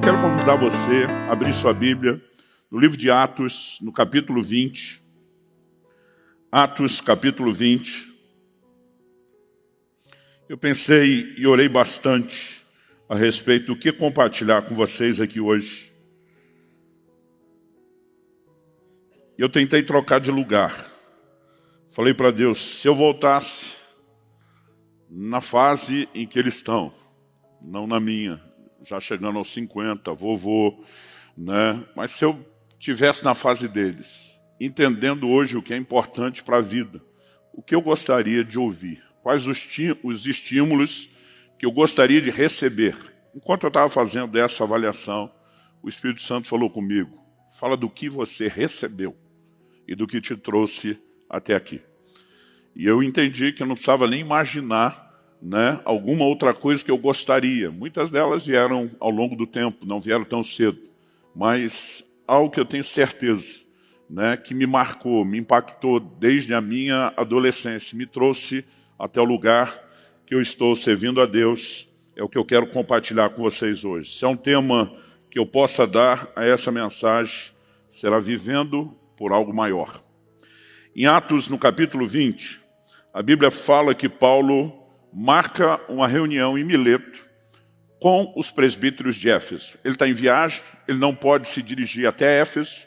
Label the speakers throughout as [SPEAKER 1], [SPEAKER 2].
[SPEAKER 1] quero convidar você a abrir sua Bíblia no livro de Atos, no capítulo 20. Atos, capítulo 20. Eu pensei e orei bastante a respeito do que compartilhar com vocês aqui hoje. Eu tentei trocar de lugar. Falei para Deus, se eu voltasse na fase em que eles estão, não na minha, já chegando aos 50, vovô, né? Mas se eu estivesse na fase deles, entendendo hoje o que é importante para a vida, o que eu gostaria de ouvir, quais os estímulos que eu gostaria de receber. Enquanto eu estava fazendo essa avaliação, o Espírito Santo falou comigo, fala do que você recebeu e do que te trouxe até aqui. E eu entendi que eu não precisava nem imaginar, né, alguma outra coisa que eu gostaria. Muitas delas vieram ao longo do tempo, não vieram tão cedo. Mas algo que eu tenho certeza, né, que me marcou, me impactou desde a minha adolescência, me trouxe até o lugar que eu estou servindo a Deus, é o que eu quero compartilhar com vocês hoje. Se é um tema que eu possa dar a essa mensagem, será vivendo por algo maior. Em Atos, no capítulo 20, a Bíblia fala que Paulo marca uma reunião em Mileto com os presbíteros de Éfeso. Ele está em viagem, ele não pode se dirigir até Éfeso,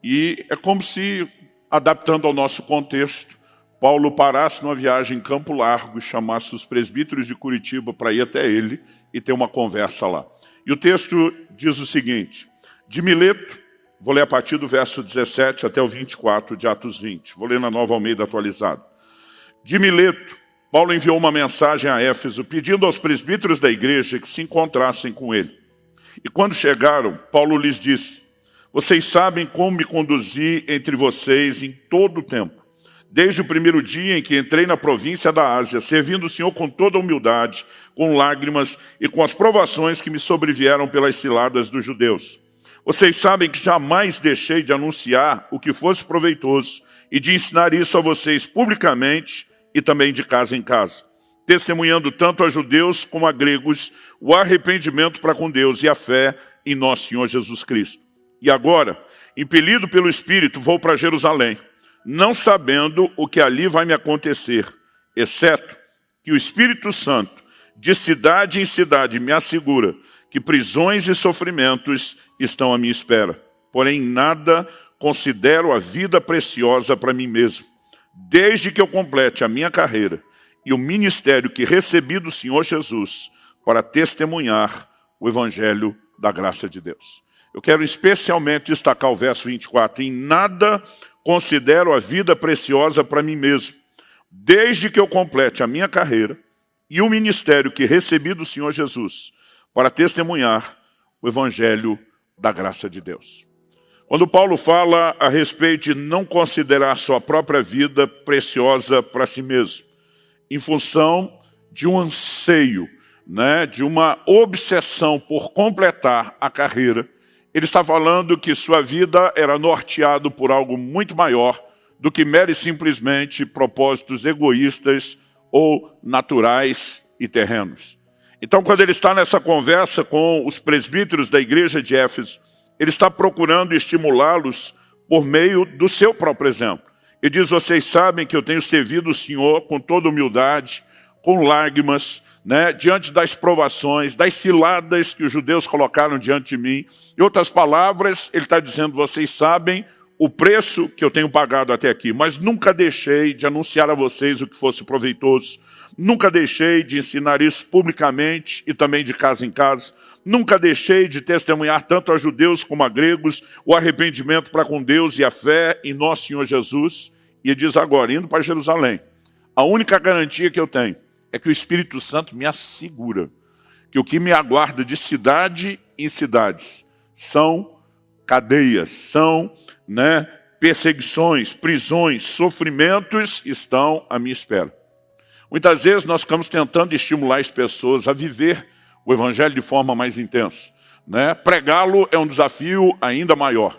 [SPEAKER 1] e é como se, adaptando ao nosso contexto, Paulo parasse numa viagem em Campo Largo e chamasse os presbíteros de Curitiba para ir até ele e ter uma conversa lá. E o texto diz o seguinte, de Mileto, vou ler a partir do verso 17 até o 24 de Atos 20, vou ler na Nova Almeida atualizada. De Mileto, Paulo enviou uma mensagem a Éfeso pedindo aos presbíteros da igreja que se encontrassem com ele. E quando chegaram, Paulo lhes disse, vocês sabem como me conduzi entre vocês em todo o tempo, desde o primeiro dia em que entrei na província da Ásia, servindo o Senhor com toda humildade, com lágrimas e com as provações que me sobrevieram pelas ciladas dos judeus. Vocês sabem que jamais deixei de anunciar o que fosse proveitoso e de ensinar isso a vocês publicamente e também de casa em casa, testemunhando tanto a judeus como a gregos o arrependimento para com Deus e a fé em nosso Senhor Jesus Cristo. E agora, impelido pelo Espírito, vou para Jerusalém, não sabendo o que ali vai me acontecer, exceto que o Espírito Santo, de cidade em cidade, me assegura que prisões e sofrimentos estão à minha espera. Porém, nada considero a vida preciosa para mim mesmo, desde que eu complete a minha carreira e o ministério que recebi do Senhor Jesus para testemunhar o Evangelho da graça de Deus. Eu quero especialmente destacar o verso 24. Em nada considero a vida preciosa para mim mesmo, desde que eu complete a minha carreira e o ministério que recebi do Senhor Jesus para testemunhar o Evangelho da graça de Deus. Quando Paulo fala a respeito de não considerar sua própria vida preciosa para si mesmo, em função de um anseio, né, de uma obsessão por completar a carreira, ele está falando que sua vida era norteada por algo muito maior do que mero e simplesmente propósitos egoístas ou naturais e terrenos. Então, quando ele está nessa conversa com os presbíteros da igreja de Éfeso, ele está procurando estimulá-los por meio do seu próprio exemplo. Ele diz, vocês sabem que eu tenho servido o Senhor com toda humildade, com lágrimas, né, diante das provações, das ciladas que os judeus colocaram diante de mim. Em outras palavras, ele está dizendo, vocês sabem o preço que eu tenho pagado até aqui, mas nunca deixei de anunciar a vocês o que fosse proveitoso. Nunca deixei de ensinar isso publicamente e também de casa em casa. Nunca deixei de testemunhar tanto a judeus como a gregos o arrependimento para com Deus e a fé em nosso Senhor Jesus. E ele diz agora, indo para Jerusalém, a única garantia que eu tenho é que o Espírito Santo me assegura que o que me aguarda de cidade em cidades são cadeias, são, né, perseguições, prisões, sofrimentos estão à minha espera. Muitas vezes nós ficamos tentando estimular as pessoas a viver o Evangelho de forma mais intensa, né? Pregá-lo é um desafio ainda maior.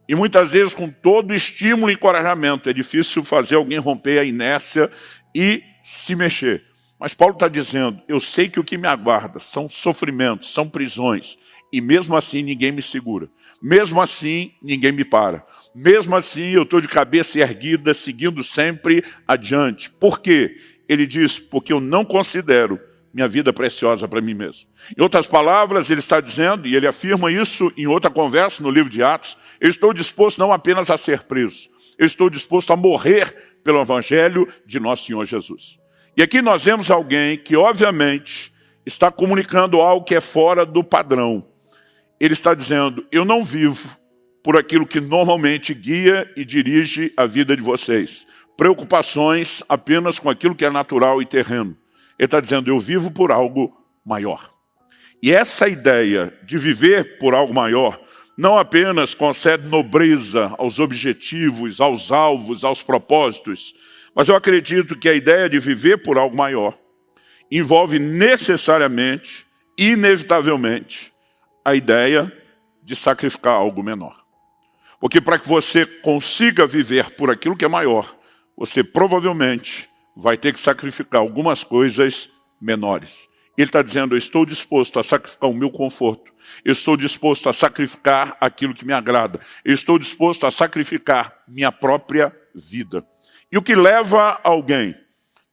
[SPEAKER 1] E muitas vezes com todo estímulo e encorajamento é difícil fazer alguém romper a inércia e se mexer. Mas Paulo está dizendo, eu sei que o que me aguarda são sofrimentos, são prisões, e mesmo assim ninguém me segura. Mesmo assim ninguém me para. Mesmo assim eu estou de cabeça erguida, seguindo sempre adiante. Por quê? Ele diz, porque eu não considero minha vida preciosa para mim mesmo. Em outras palavras, ele está dizendo, e ele afirma isso em outra conversa no livro de Atos, eu estou disposto não apenas a ser preso, eu estou disposto a morrer pelo evangelho de nosso Senhor Jesus. E aqui nós vemos alguém que, obviamente, está comunicando algo que é fora do padrão. Ele está dizendo, eu não vivo por aquilo que normalmente guia e dirige a vida de vocês. Preocupações apenas com aquilo que é natural e terreno. Ele está dizendo, eu vivo por algo maior. E essa ideia de viver por algo maior não apenas concede nobreza aos objetivos, aos alvos, aos propósitos, mas eu acredito que a ideia de viver por algo maior envolve necessariamente, inevitavelmente, a ideia de sacrificar algo menor. Porque para que você consiga viver por aquilo que é maior, você provavelmente vai ter que sacrificar algumas coisas menores. Ele está dizendo, eu estou disposto a sacrificar o meu conforto, eu estou disposto a sacrificar aquilo que me agrada, eu estou disposto a sacrificar minha própria vida. E o que leva alguém,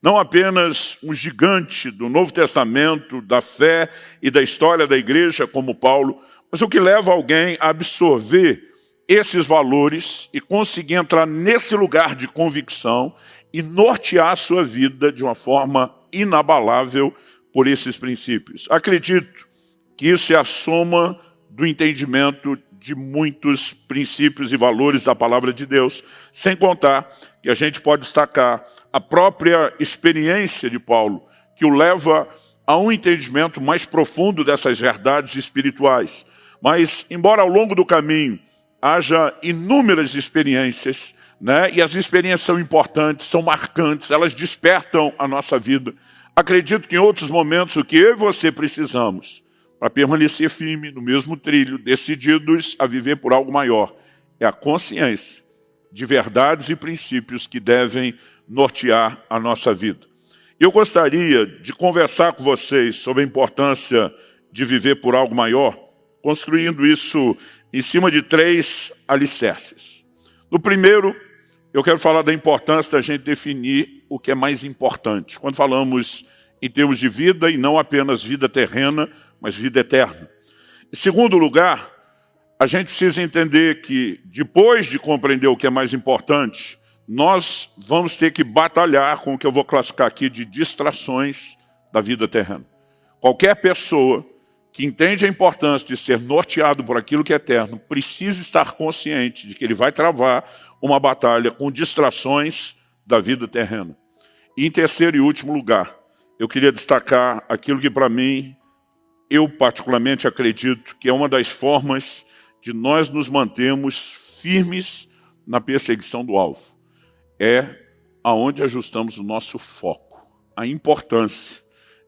[SPEAKER 1] não apenas um gigante do Novo Testamento, da fé e da história da igreja como Paulo, mas o que leva alguém a absorver esses valores e conseguir entrar nesse lugar de convicção e nortear a sua vida de uma forma inabalável por esses princípios. Acredito que isso é a soma do entendimento de muitos princípios e valores da palavra de Deus, sem contar que a gente pode destacar a própria experiência de Paulo, que o leva a um entendimento mais profundo dessas verdades espirituais. Mas, embora ao longo do caminho haja inúmeras experiências, né? E as experiências são importantes, são marcantes, elas despertam a nossa vida. Acredito que em outros momentos o que eu e você precisamos para permanecer firme no mesmo trilho, decididos a viver por algo maior, é a consciência de verdades e princípios que devem nortear a nossa vida. Eu gostaria de conversar com vocês sobre a importância de viver por algo maior, construindo isso em cima de 3 alicerces. No primeiro, eu quero falar da importância da gente definir o que é mais importante. Quando falamos em termos de vida, e não apenas vida terrena, mas vida eterna. Em segundo lugar, a gente precisa entender que, depois de compreender o que é mais importante, nós vamos ter que batalhar com o que eu vou classificar aqui de distrações da vida terrena. Qualquer pessoa que entende a importância de ser norteado por aquilo que é eterno, precisa estar consciente de que ele vai travar uma batalha com distrações da vida terrena. E em terceiro e último lugar, eu queria destacar aquilo que para mim, eu particularmente acredito que é uma das formas de nós nos mantermos firmes na perseguição do alvo. É aonde ajustamos o nosso foco, a importância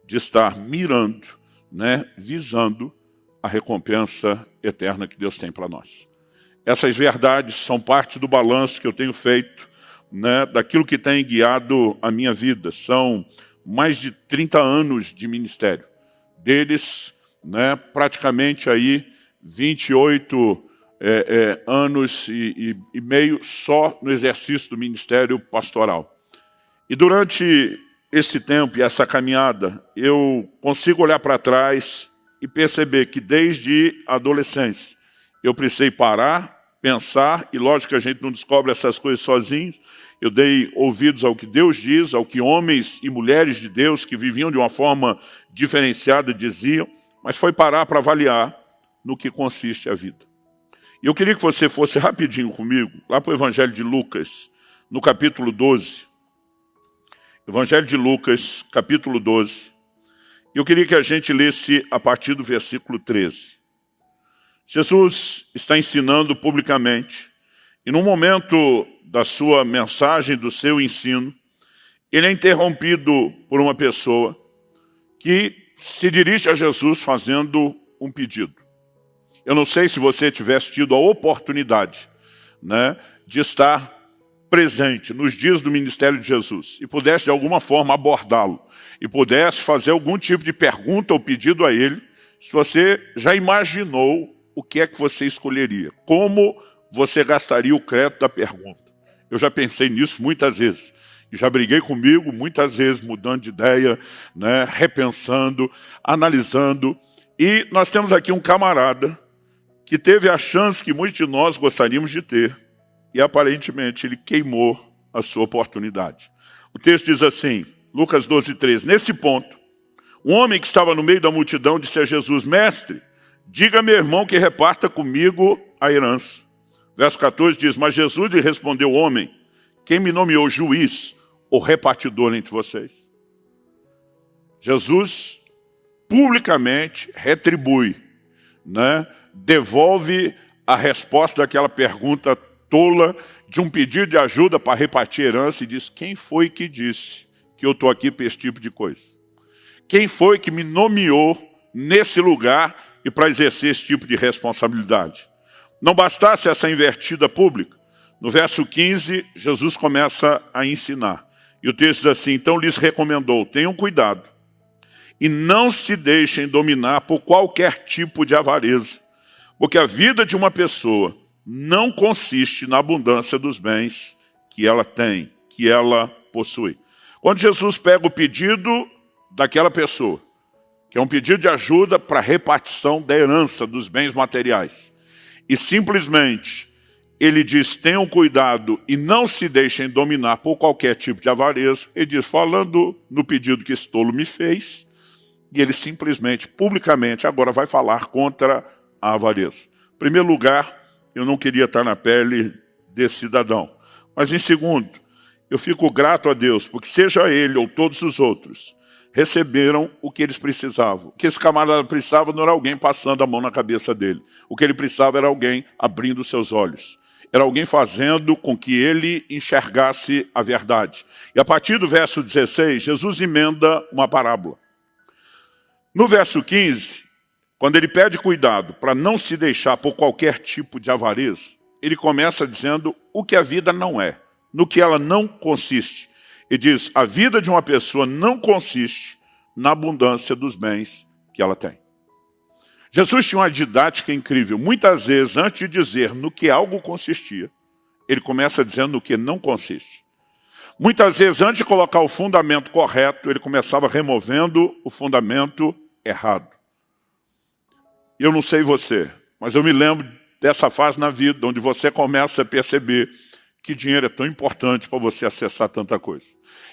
[SPEAKER 1] de estar mirando, visando a recompensa eterna que Deus tem para nós. Essas verdades são parte do balanço que eu tenho feito, daquilo que tem guiado a minha vida. São mais de 30 anos de ministério. Deles, praticamente aí 28 anos e meio só no exercício do ministério pastoral. E durante esse tempo e essa caminhada, eu consigo olhar para trás e perceber que desde a adolescência eu precisei parar, pensar, e lógico que a gente não descobre essas coisas sozinho. Eu dei ouvidos ao que Deus diz, ao que homens e mulheres de Deus que viviam de uma forma diferenciada diziam, mas foi parar para avaliar no que consiste a vida. E eu queria que você fosse rapidinho comigo, lá para o Evangelho de Lucas, no capítulo 12. Evangelho de Lucas, capítulo 12. Eu queria que a gente lesse a partir do versículo 13. Jesus está ensinando publicamente, e no momento da sua mensagem, do seu ensino, ele é interrompido por uma pessoa que se dirige a Jesus fazendo um pedido. Eu não sei se você tivesse tido a oportunidade, de estar presente nos dias do ministério de Jesus e pudesse de alguma forma abordá-lo e pudesse fazer algum tipo de pergunta ou pedido a ele, se você já imaginou o que é que você escolheria, como você gastaria o crédito da pergunta. Eu já pensei nisso muitas vezes. E já briguei comigo muitas vezes, mudando de ideia, né, repensando, analisando. E nós temos aqui um camarada que teve a chance que muitos de nós gostaríamos de ter. E aparentemente ele queimou a sua oportunidade. O texto diz assim, Lucas 12:13. Nesse ponto, um homem que estava no meio da multidão disse a Jesus, mestre, diga a meu irmão que reparta comigo a herança. Verso 14 diz, mas Jesus lhe respondeu, homem, quem me nomeou juiz ou repartidor entre vocês? Jesus publicamente retribui, né? Devolve a resposta daquela pergunta tola de um pedido de ajuda para repartir herança e diz, quem foi que disse que eu estou aqui para esse tipo de coisa? Quem foi que me nomeou nesse lugar e para exercer esse tipo de responsabilidade? Não bastasse essa invertida pública, no verso 15, Jesus começa a ensinar. E o texto diz assim, então lhes recomendou, tenham cuidado e não se deixem dominar por qualquer tipo de avareza, porque a vida de uma pessoa não consiste na abundância dos bens que ela tem, que ela possui. Quando Jesus pega o pedido daquela pessoa, que é um pedido de ajuda para a repartição da herança dos bens materiais, e simplesmente ele diz, tenham cuidado e não se deixem dominar por qualquer tipo de avareza, ele diz, falando no pedido que esse tolo me fez, e ele simplesmente, publicamente, agora vai falar contra a avareza. Em primeiro lugar, eu não queria estar na pele desse cidadão. Mas em segundo, eu fico grato a Deus, porque seja ele ou todos os outros, receberam o que eles precisavam. O que esse camarada precisava não era alguém passando a mão na cabeça dele. O que ele precisava era alguém abrindo os seus olhos. Era alguém fazendo com que ele enxergasse a verdade. E a partir do verso 16, Jesus emenda uma parábola. No verso 15, quando ele pede cuidado para não se deixar por qualquer tipo de avareza, ele começa dizendo o que a vida não é, no que ela não consiste. Ele diz, a vida de uma pessoa não consiste na abundância dos bens que ela tem. Jesus tinha uma didática incrível. Muitas vezes, antes de dizer no que algo consistia, ele começa dizendo no que não consiste. Muitas vezes, antes de colocar o fundamento correto, ele começava removendo o fundamento errado. Eu não sei você, mas eu me lembro dessa fase na vida, onde você começa a perceber que dinheiro é tão importante para você acessar tanta coisa.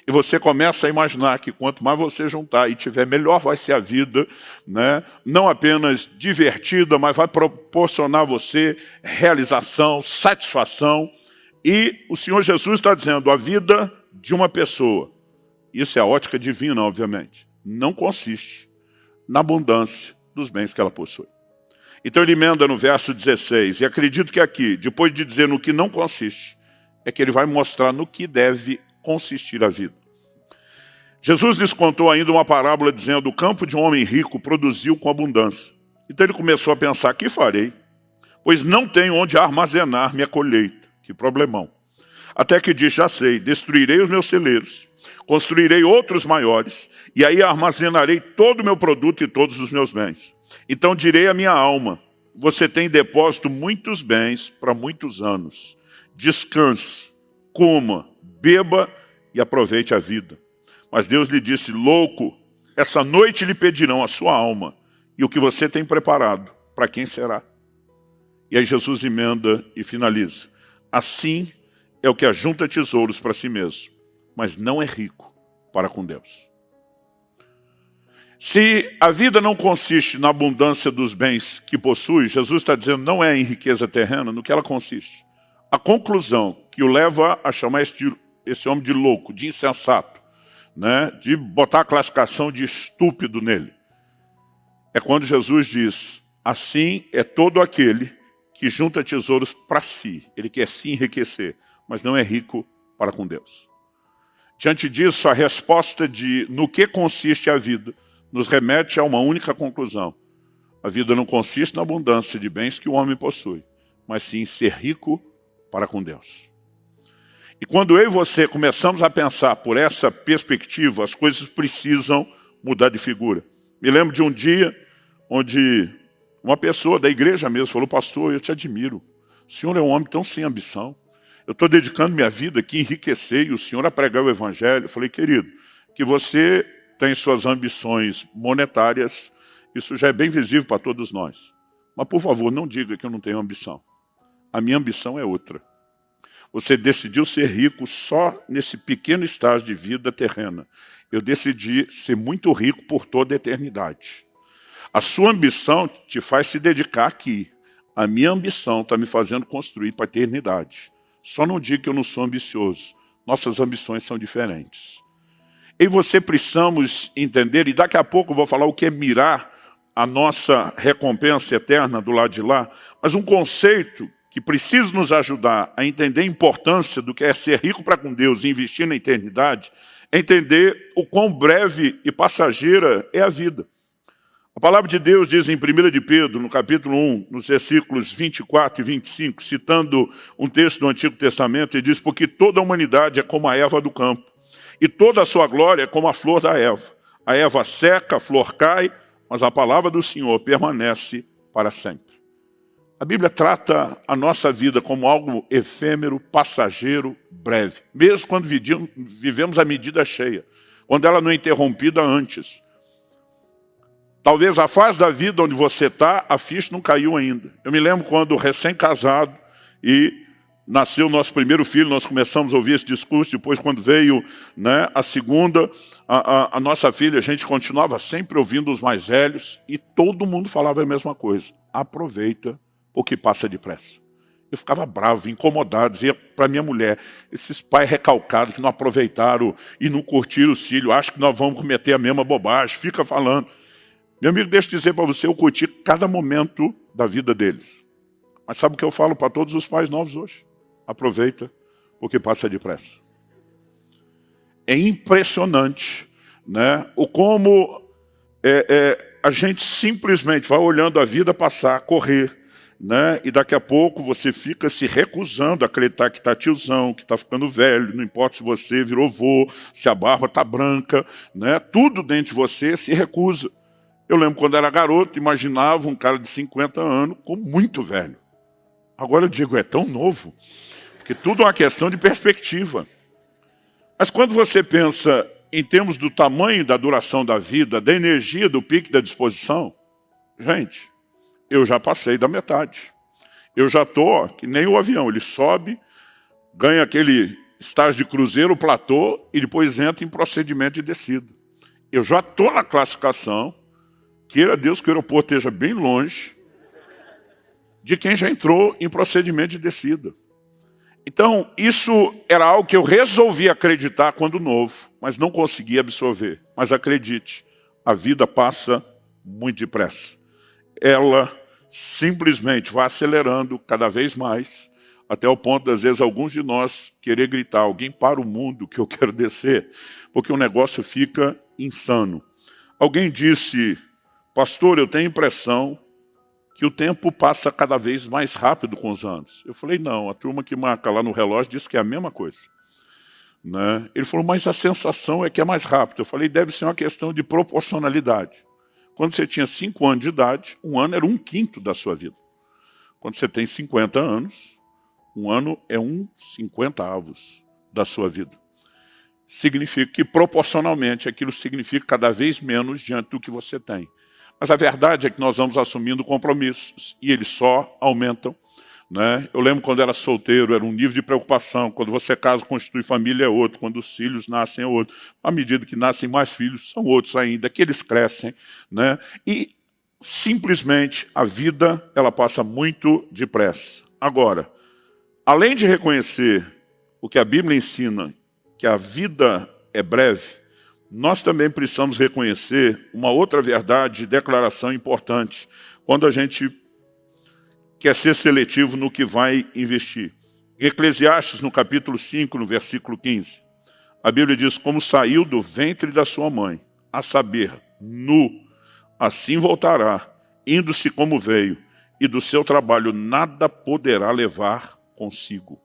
[SPEAKER 1] E você começa a imaginar que quanto mais você juntar e tiver, melhor vai ser a vida, né? Não apenas divertida, mas vai proporcionar a você realização, satisfação. E o Senhor Jesus está dizendo, a vida de uma pessoa, isso é a ótica divina, obviamente, não consiste na abundância dos bens que ela possui. Então ele emenda no verso 16, e acredito que aqui, depois de dizer no que não consiste, é que ele vai mostrar no que deve consistir a vida. Jesus lhes contou ainda uma parábola dizendo, o campo de um homem rico produziu com abundância. Então ele começou a pensar, que farei? Pois não tenho onde armazenar minha colheita. Que problemão. Até que disse, já sei, destruirei os meus celeiros, construirei outros maiores, e aí armazenarei todo o meu produto e todos os meus bens. Então direi à minha alma, você tem em depósito muitos bens para muitos anos. Descanse, coma, beba e aproveite a vida. Mas Deus lhe disse, louco, essa noite lhe pedirão a sua alma, e o que você tem preparado, para quem será? E aí Jesus emenda e finaliza. Assim é o que ajunta tesouros para si mesmo, mas não é rico para com Deus. Se a vida não consiste na abundância dos bens que possui, Jesus está dizendo não é em riqueza terrena, no que ela consiste. A conclusão que o leva a chamar esse homem de louco, de insensato, né, de botar a classificação de estúpido nele, é quando Jesus diz, assim é todo aquele que junta tesouros para si. Ele quer se enriquecer, mas não é rico para com Deus. Diante disso, a resposta de no que consiste a vida nos remete a uma única conclusão. A vida não consiste na abundância de bens que o homem possui, mas sim em ser rico para com Deus. E quando eu e você começamos a pensar por essa perspectiva, as coisas precisam mudar de figura. Me lembro de um dia onde uma pessoa da igreja mesmo falou: pastor, eu te admiro. O senhor é um homem tão sem ambição. Eu estou dedicando minha vida aqui a enriquecer e o senhor a pregar o evangelho. Eu falei: querido, que você tem suas ambições monetárias, isso já é bem visível para todos nós. Mas, por favor, não diga que eu não tenho ambição. A minha ambição é outra. Você decidiu ser rico só nesse pequeno estágio de vida terrena. Eu decidi ser muito rico por toda a eternidade. A sua ambição te faz se dedicar aqui. A minha ambição está me fazendo construir para a eternidade. Só não diga que eu não sou ambicioso. Nossas ambições são diferentes. E você precisamos entender, e daqui a pouco eu vou falar o que é mirar a nossa recompensa eterna do lado de lá, mas um conceito que precisa nos ajudar a entender a importância do que é ser rico para com Deus e investir na eternidade, é entender o quão breve e passageira é a vida. A palavra de Deus diz em 1 de Pedro, no capítulo 1, nos versículos 24 e 25, citando um texto do Antigo Testamento, ele diz: porque toda a humanidade é como a erva do campo, e toda a sua glória é como a flor da erva. A erva seca, a flor cai, mas a palavra do Senhor permanece para sempre. A Bíblia trata a nossa vida como algo efêmero, passageiro, breve. Mesmo quando vivemos a medida cheia, quando ela não é interrompida antes. Talvez a fase da vida onde você está, a ficha não caiu ainda. Eu me lembro quando recém-casado e nasceu o nosso primeiro filho, nós começamos a ouvir esse discurso. Depois, quando veio, né, a segunda, a nossa filha, a gente continuava sempre ouvindo os mais velhos e todo mundo falava a mesma coisa: aproveita o que passa depressa. Eu ficava bravo, incomodado, dizia para minha mulher: esses pais recalcados que não aproveitaram e não curtiram os filhos, acham que nós vamos cometer a mesma bobagem, fica falando. Meu amigo, deixa eu dizer para você, eu curti cada momento da vida deles. Mas sabe o que eu falo para todos os pais novos hoje? Aproveita o que passa depressa. É impressionante, né, o como a gente simplesmente vai olhando a vida passar, correr, né? E daqui a pouco você fica se recusando a acreditar que está tiozão, que está ficando velho, não importa se você virou vô, se a barba está branca, né? Tudo dentro de você se recusa. Eu lembro quando era garoto, imaginava um cara de 50 anos como muito velho. Agora eu digo, é tão novo, porque tudo é uma questão de perspectiva. Mas quando você pensa em termos do tamanho da duração da vida, da energia, do pique da disposição, gente, eu já passei da metade. Eu já estou, que nem o avião, ele sobe, ganha aquele estágio de cruzeiro, platô, e depois entra em procedimento de descida. Eu já estou na classificação, queira Deus que o aeroporto esteja bem longe, de quem já entrou em procedimento de descida. Então, isso era algo que eu resolvi acreditar quando novo, mas não consegui absorver. Mas acredite, a vida passa muito depressa. Ela simplesmente vai acelerando cada vez mais, até o ponto, às vezes, alguns de nós querer gritar: alguém para o mundo que eu quero descer, porque o negócio fica insano. Alguém disse: pastor, eu tenho a impressão que o tempo passa cada vez mais rápido com os anos. Eu falei: não, a turma que marca lá no relógio diz que é a mesma coisa. Né? Ele falou: mas a sensação é que é mais rápido. Eu falei: deve ser uma questão de proporcionalidade. Quando você tinha 5 anos de idade, um ano era 1/5 da sua vida. Quando você tem 50 anos, um ano é 1/50 da sua vida. Significa que proporcionalmente aquilo significa cada vez menos diante do que você tem. Mas a verdade é que nós vamos assumindo compromissos e eles só aumentam. Né? Eu lembro quando era solteiro, era um nível de preocupação. Quando você casa, constitui família, é outro. Quando os filhos nascem, é outro. À medida que nascem mais filhos, são outros ainda, que eles crescem. Né? E simplesmente a vida ela passa muito depressa. Agora, além de reconhecer o que a Bíblia ensina, que a vida é breve, nós também precisamos reconhecer uma outra verdade, declaração importante, quando a gente quer ser seletivo no que vai investir. Em Eclesiastes, no capítulo 5, no versículo 15, a Bíblia diz: como saiu do ventre da sua mãe, a saber, nu, assim voltará, indo-se como veio, e do seu trabalho nada poderá levar consigo.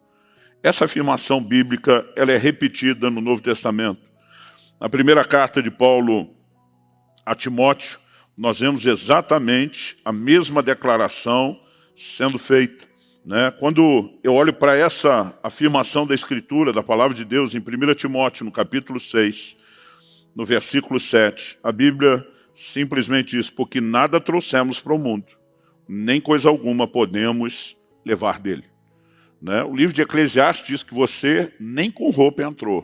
[SPEAKER 1] Essa afirmação bíblica ela é repetida no Novo Testamento. Na primeira carta de Paulo a Timóteo, nós vemos exatamente a mesma declaração sendo feita. Quando eu olho para essa afirmação da Escritura, da Palavra de Deus, em 1 Timóteo, no capítulo 6, no versículo 7, a Bíblia simplesmente diz: porque nada trouxemos para o mundo, nem coisa alguma podemos levar dele. O livro de Eclesiastes diz que você nem com roupa entrou,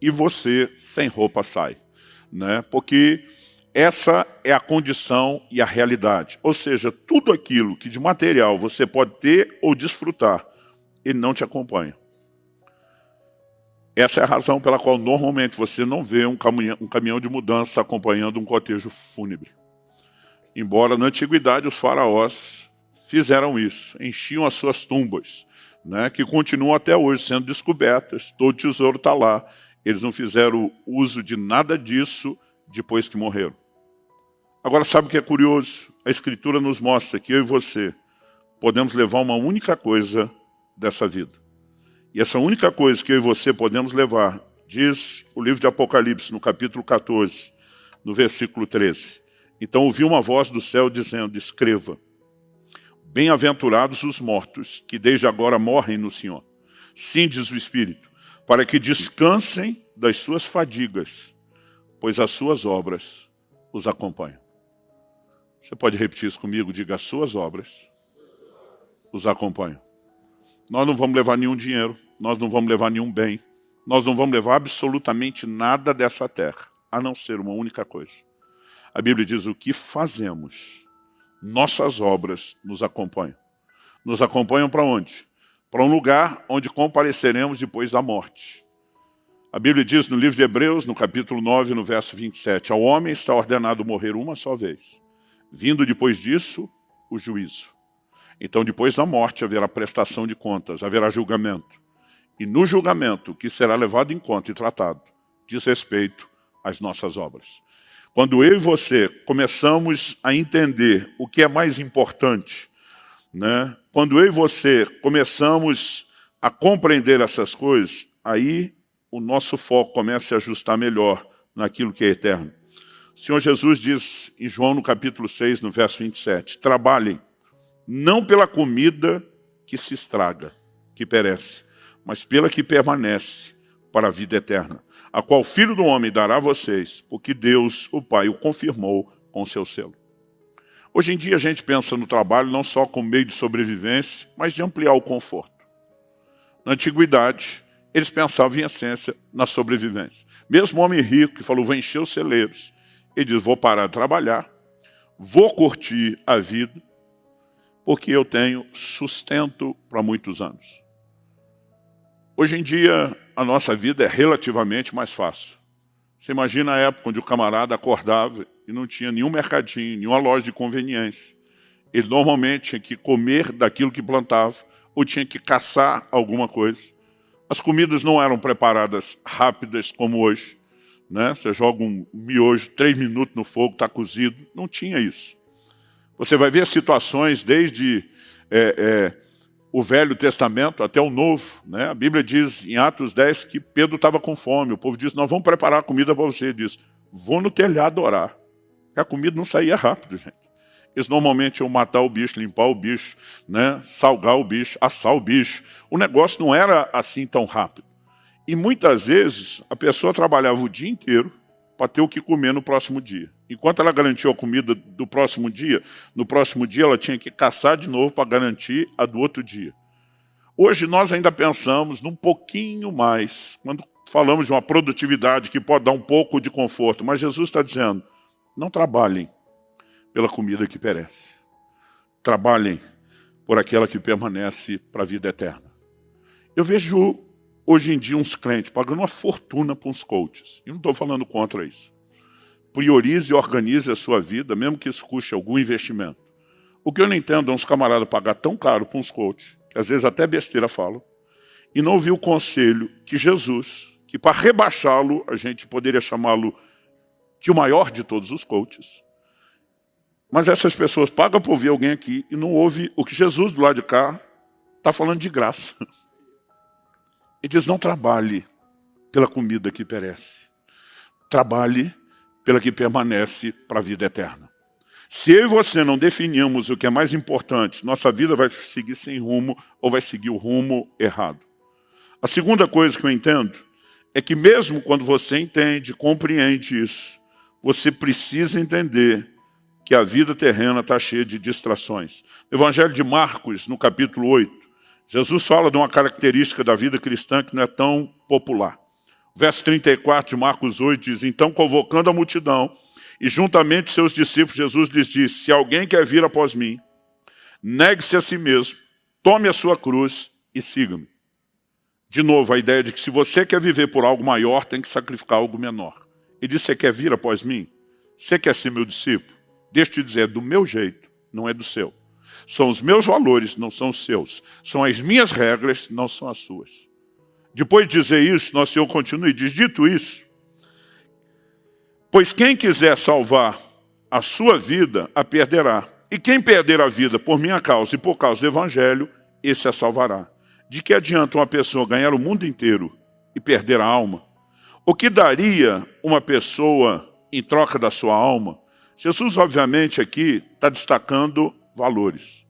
[SPEAKER 1] e você sem roupa sai. Porque essa é a condição e a realidade. Ou seja, tudo aquilo que de material você pode ter ou desfrutar, ele não te acompanha. Essa é a razão pela qual normalmente você não vê um caminhão de mudança acompanhando um cortejo fúnebre. Embora na antiguidade os faraós fizeram isso, enchiam as suas tumbas, que continuam até hoje sendo descobertas, todo tesouro está lá. Eles não fizeram uso de nada disso depois que morreram. Agora, sabe o que é curioso? A Escritura nos mostra que eu e você podemos levar uma única coisa dessa vida. E essa única coisa que eu e você podemos levar, diz o livro de Apocalipse, no capítulo 14, no versículo 13. Então ouvi uma voz do céu dizendo: escreva, bem-aventurados os mortos, que desde agora morrem no Senhor. Sim, diz o Espírito, para que descansem das suas fadigas, pois as suas obras os acompanham. Você pode repetir isso comigo? Diga: as suas obras os acompanham. Nós não vamos levar nenhum dinheiro, nós não vamos levar nenhum bem, nós não vamos levar absolutamente nada dessa terra, a não ser uma única coisa. A Bíblia diz: o que fazemos, nossas obras nos acompanham. Nos acompanham para onde? Para um lugar onde compareceremos depois da morte. A Bíblia diz no livro de Hebreus, no capítulo 9, no verso 27, ao homem está ordenado morrer uma só vez, vindo depois disso o juízo. Então depois da morte haverá prestação de contas, haverá julgamento. E no julgamento, que será levado em conta e tratado, diz respeito às nossas obras. Quando eu e você começamos a entender o que é mais importante, quando eu e você começamos a compreender essas coisas, aí o nosso foco começa a se ajustar melhor naquilo que é eterno. O Senhor Jesus diz em João no capítulo 6, no verso 27, trabalhem, não pela comida que se estraga, que perece, mas pela que permanece para a vida eterna, a qual o Filho do Homem dará a vocês, porque Deus, o Pai, o confirmou com o seu selo. Hoje em dia a gente pensa no trabalho não só como meio de sobrevivência, mas de ampliar o conforto. Na antiguidade, eles pensavam em essência na sobrevivência. Mesmo o homem rico que falou: vou encher os celeiros, ele diz: vou parar de trabalhar, vou curtir a vida, porque eu tenho sustento para muitos anos. Hoje em dia, a nossa vida é relativamente mais fácil. Você imagina a época onde o camarada acordava e não tinha nenhum mercadinho, nenhuma loja de conveniência. Ele normalmente tinha que comer daquilo que plantava, ou tinha que caçar alguma coisa. As comidas não eram preparadas rápidas como hoje. Você joga um miojo, 3 minutos no fogo, está cozido. Não tinha isso. Você vai ver situações desde o Velho Testamento até o Novo. A Bíblia diz em Atos 10 que Pedro estava com fome. O povo disse: nós vamos preparar a comida para você. Ele diz: vou no telhado orar. A comida não saía rápido, gente. Eles normalmente iam matar o bicho, limpar o bicho, salgar o bicho, assar o bicho. O negócio não era assim tão rápido. E muitas vezes a pessoa trabalhava o dia inteiro para ter o que comer no próximo dia. Enquanto ela garantiu a comida do próximo dia, no próximo dia ela tinha que caçar de novo para garantir a do outro dia. Hoje nós ainda pensamos num pouquinho mais, quando falamos de uma produtividade que pode dar um pouco de conforto, mas Jesus está dizendo: não trabalhem pela comida que perece. Trabalhem por aquela que permanece para a vida eterna. Eu vejo hoje em dia uns crentes pagando uma fortuna para uns coaches. Eu não estou falando contra isso. Priorize e organize a sua vida, mesmo que isso custe algum investimento. O que eu não entendo é uns camaradas pagar tão caro para uns coaches, que às vezes até besteira falam, e não ouvir o conselho que Jesus, que para rebaixá-lo, a gente poderia chamá-lo de o maior de todos os coaches. Mas essas pessoas pagam para ouvir alguém aqui e não ouvem o que Jesus do lado de cá está falando de graça. Ele diz, não trabalhe pela comida que perece. Trabalhe pela que permanece para a vida eterna. Se eu e você não definirmos o que é mais importante, nossa vida vai seguir sem rumo ou vai seguir o rumo errado. A segunda coisa que eu entendo é que mesmo quando você entende, compreende isso, você precisa entender que a vida terrena está cheia de distrações. No Evangelho de Marcos, no capítulo 8, Jesus fala de uma característica da vida cristã que não é tão popular. O verso 34 de Marcos 8 diz, então convocando a multidão, e juntamente seus discípulos, Jesus lhes disse, se alguém quer vir após mim, negue-se a si mesmo, tome a sua cruz e siga-me. De novo, a ideia de que se você quer viver por algo maior, tem que sacrificar algo menor. Ele disse, você quer vir após mim? Você quer ser meu discípulo? Deixa eu te dizer, é do meu jeito, não é do seu. São os meus valores, não são os seus. São as minhas regras, não são as suas. Depois de dizer isso, nosso Senhor continua e diz, dito isso, pois quem quiser salvar a sua vida, a perderá. E quem perder a vida por minha causa e por causa do Evangelho, esse a salvará. De que adianta uma pessoa ganhar o mundo inteiro e perder a alma? O que daria uma pessoa em troca da sua alma? Jesus, obviamente, aqui está destacando valores.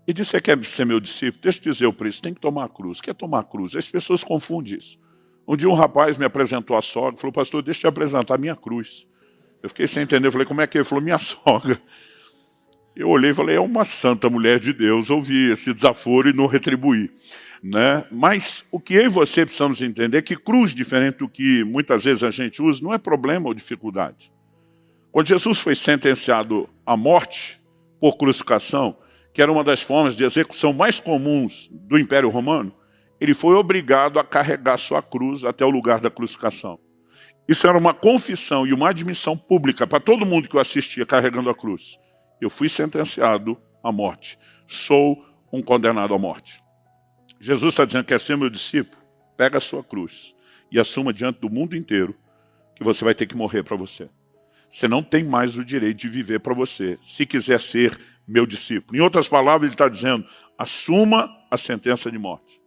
[SPEAKER 1] E disse, você quer ser meu discípulo? Deixa eu te dizer o preço, tem que tomar a cruz. Quer tomar a cruz? As pessoas confundem isso. Um dia um rapaz me apresentou a sogra, falou, pastor, deixa eu te apresentar a minha cruz. Eu fiquei sem entender, eu falei, como é que é? Ele falou, minha sogra. Eu olhei e falei, é uma santa mulher de Deus, ouvi esse desaforo e não retribuí. Né? Mas o que eu e você precisamos entender é que cruz, diferente do que muitas vezes a gente usa, não é problema ou dificuldade. Quando Jesus foi sentenciado à morte por crucificação, que era uma das formas de execução mais comuns do Império Romano, ele foi obrigado a carregar sua cruz até o lugar da crucificação. Isso era uma confissão e uma admissão pública para todo mundo que o assistia carregando a cruz. Eu fui sentenciado à morte. Sou um condenado à morte. Jesus está dizendo que quer ser meu discípulo? Pega a sua cruz e assuma diante do mundo inteiro que você vai ter que morrer para você. Você não tem mais o direito de viver para você, se quiser ser meu discípulo. Em outras palavras, ele está dizendo, assuma a sentença de morte.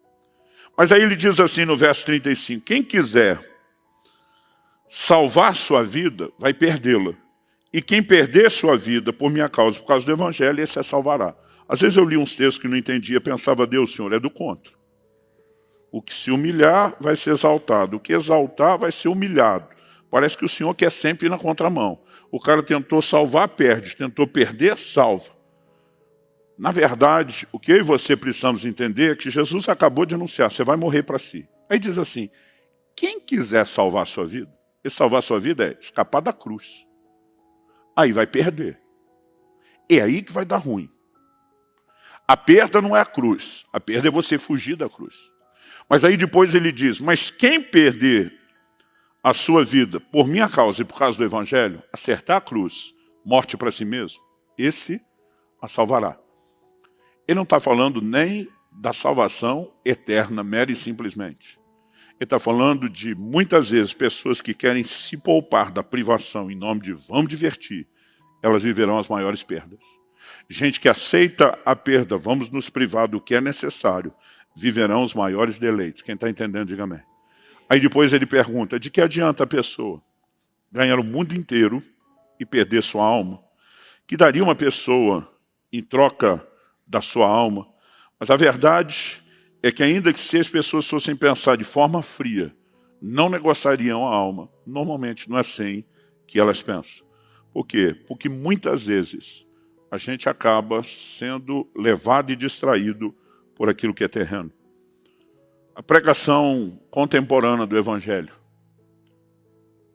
[SPEAKER 1] Mas aí ele diz assim no verso 35, quem quiser salvar sua vida, vai perdê-la. E quem perder sua vida por minha causa, por causa do Evangelho, esse a salvará. Às vezes eu li uns textos que não entendia, pensava, Deus, Senhor, é do contra. O que se humilhar vai ser exaltado, o que exaltar vai ser humilhado. Parece que o Senhor quer sempre ir na contramão. O cara tentou salvar, perde. Tentou perder, salva. Na verdade, o que eu e você precisamos entender é que Jesus acabou de anunciar, você vai morrer para si. Aí diz assim, quem quiser salvar a sua vida, e salvar a sua vida é escapar da cruz. Aí vai perder. É aí que vai dar ruim. A perda não é a cruz, a perda é você fugir da cruz. Mas aí depois ele diz, mas quem perder a sua vida por minha causa e por causa do Evangelho, acertar a cruz, morte para si mesmo, esse a salvará. Ele não está falando nem da salvação eterna, mera e simplesmente. Ele está falando de, muitas vezes, pessoas que querem se poupar da privação em nome de vamos divertir, elas viverão as maiores perdas. Gente que aceita a perda, vamos nos privar do que é necessário, viverão os maiores deleites. Quem está entendendo, diga amém. Aí depois ele pergunta, de que adianta a pessoa ganhar o mundo inteiro e perder sua alma? Que daria uma pessoa em troca da sua alma? Mas a verdade é que ainda que se as pessoas fossem pensar de forma fria, não negociariam a alma. Normalmente não é assim que elas pensam. Por quê? Porque muitas vezes a gente acaba sendo levado e distraído por aquilo que é terreno. A pregação contemporânea do Evangelho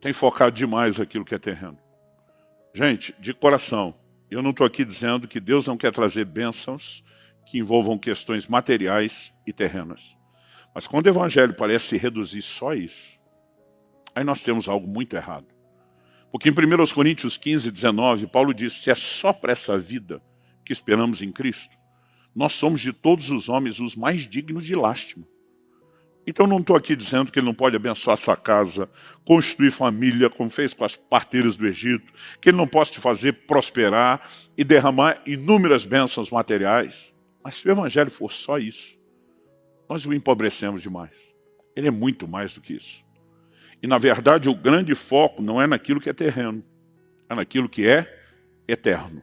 [SPEAKER 1] tem focado demais aquilo que é terreno. Gente, de coração, eu não estou aqui dizendo que Deus não quer trazer bênçãos que envolvam questões materiais e terrenas. Mas quando o Evangelho parece reduzir só isso, aí nós temos algo muito errado. Porque em 1 Coríntios 15, 19, Paulo diz, se é só para essa vida que esperamos em Cristo, nós somos de todos os homens os mais dignos de lástima. Então não estou aqui dizendo que ele não pode abençoar sua casa, construir família, como fez com as parteiras do Egito, que ele não pode te fazer prosperar e derramar inúmeras bênçãos materiais. Mas se o Evangelho for só isso, nós o empobrecemos demais. Ele é muito mais do que isso. E, na verdade, o grande foco não é naquilo que é terreno, é naquilo que é eterno.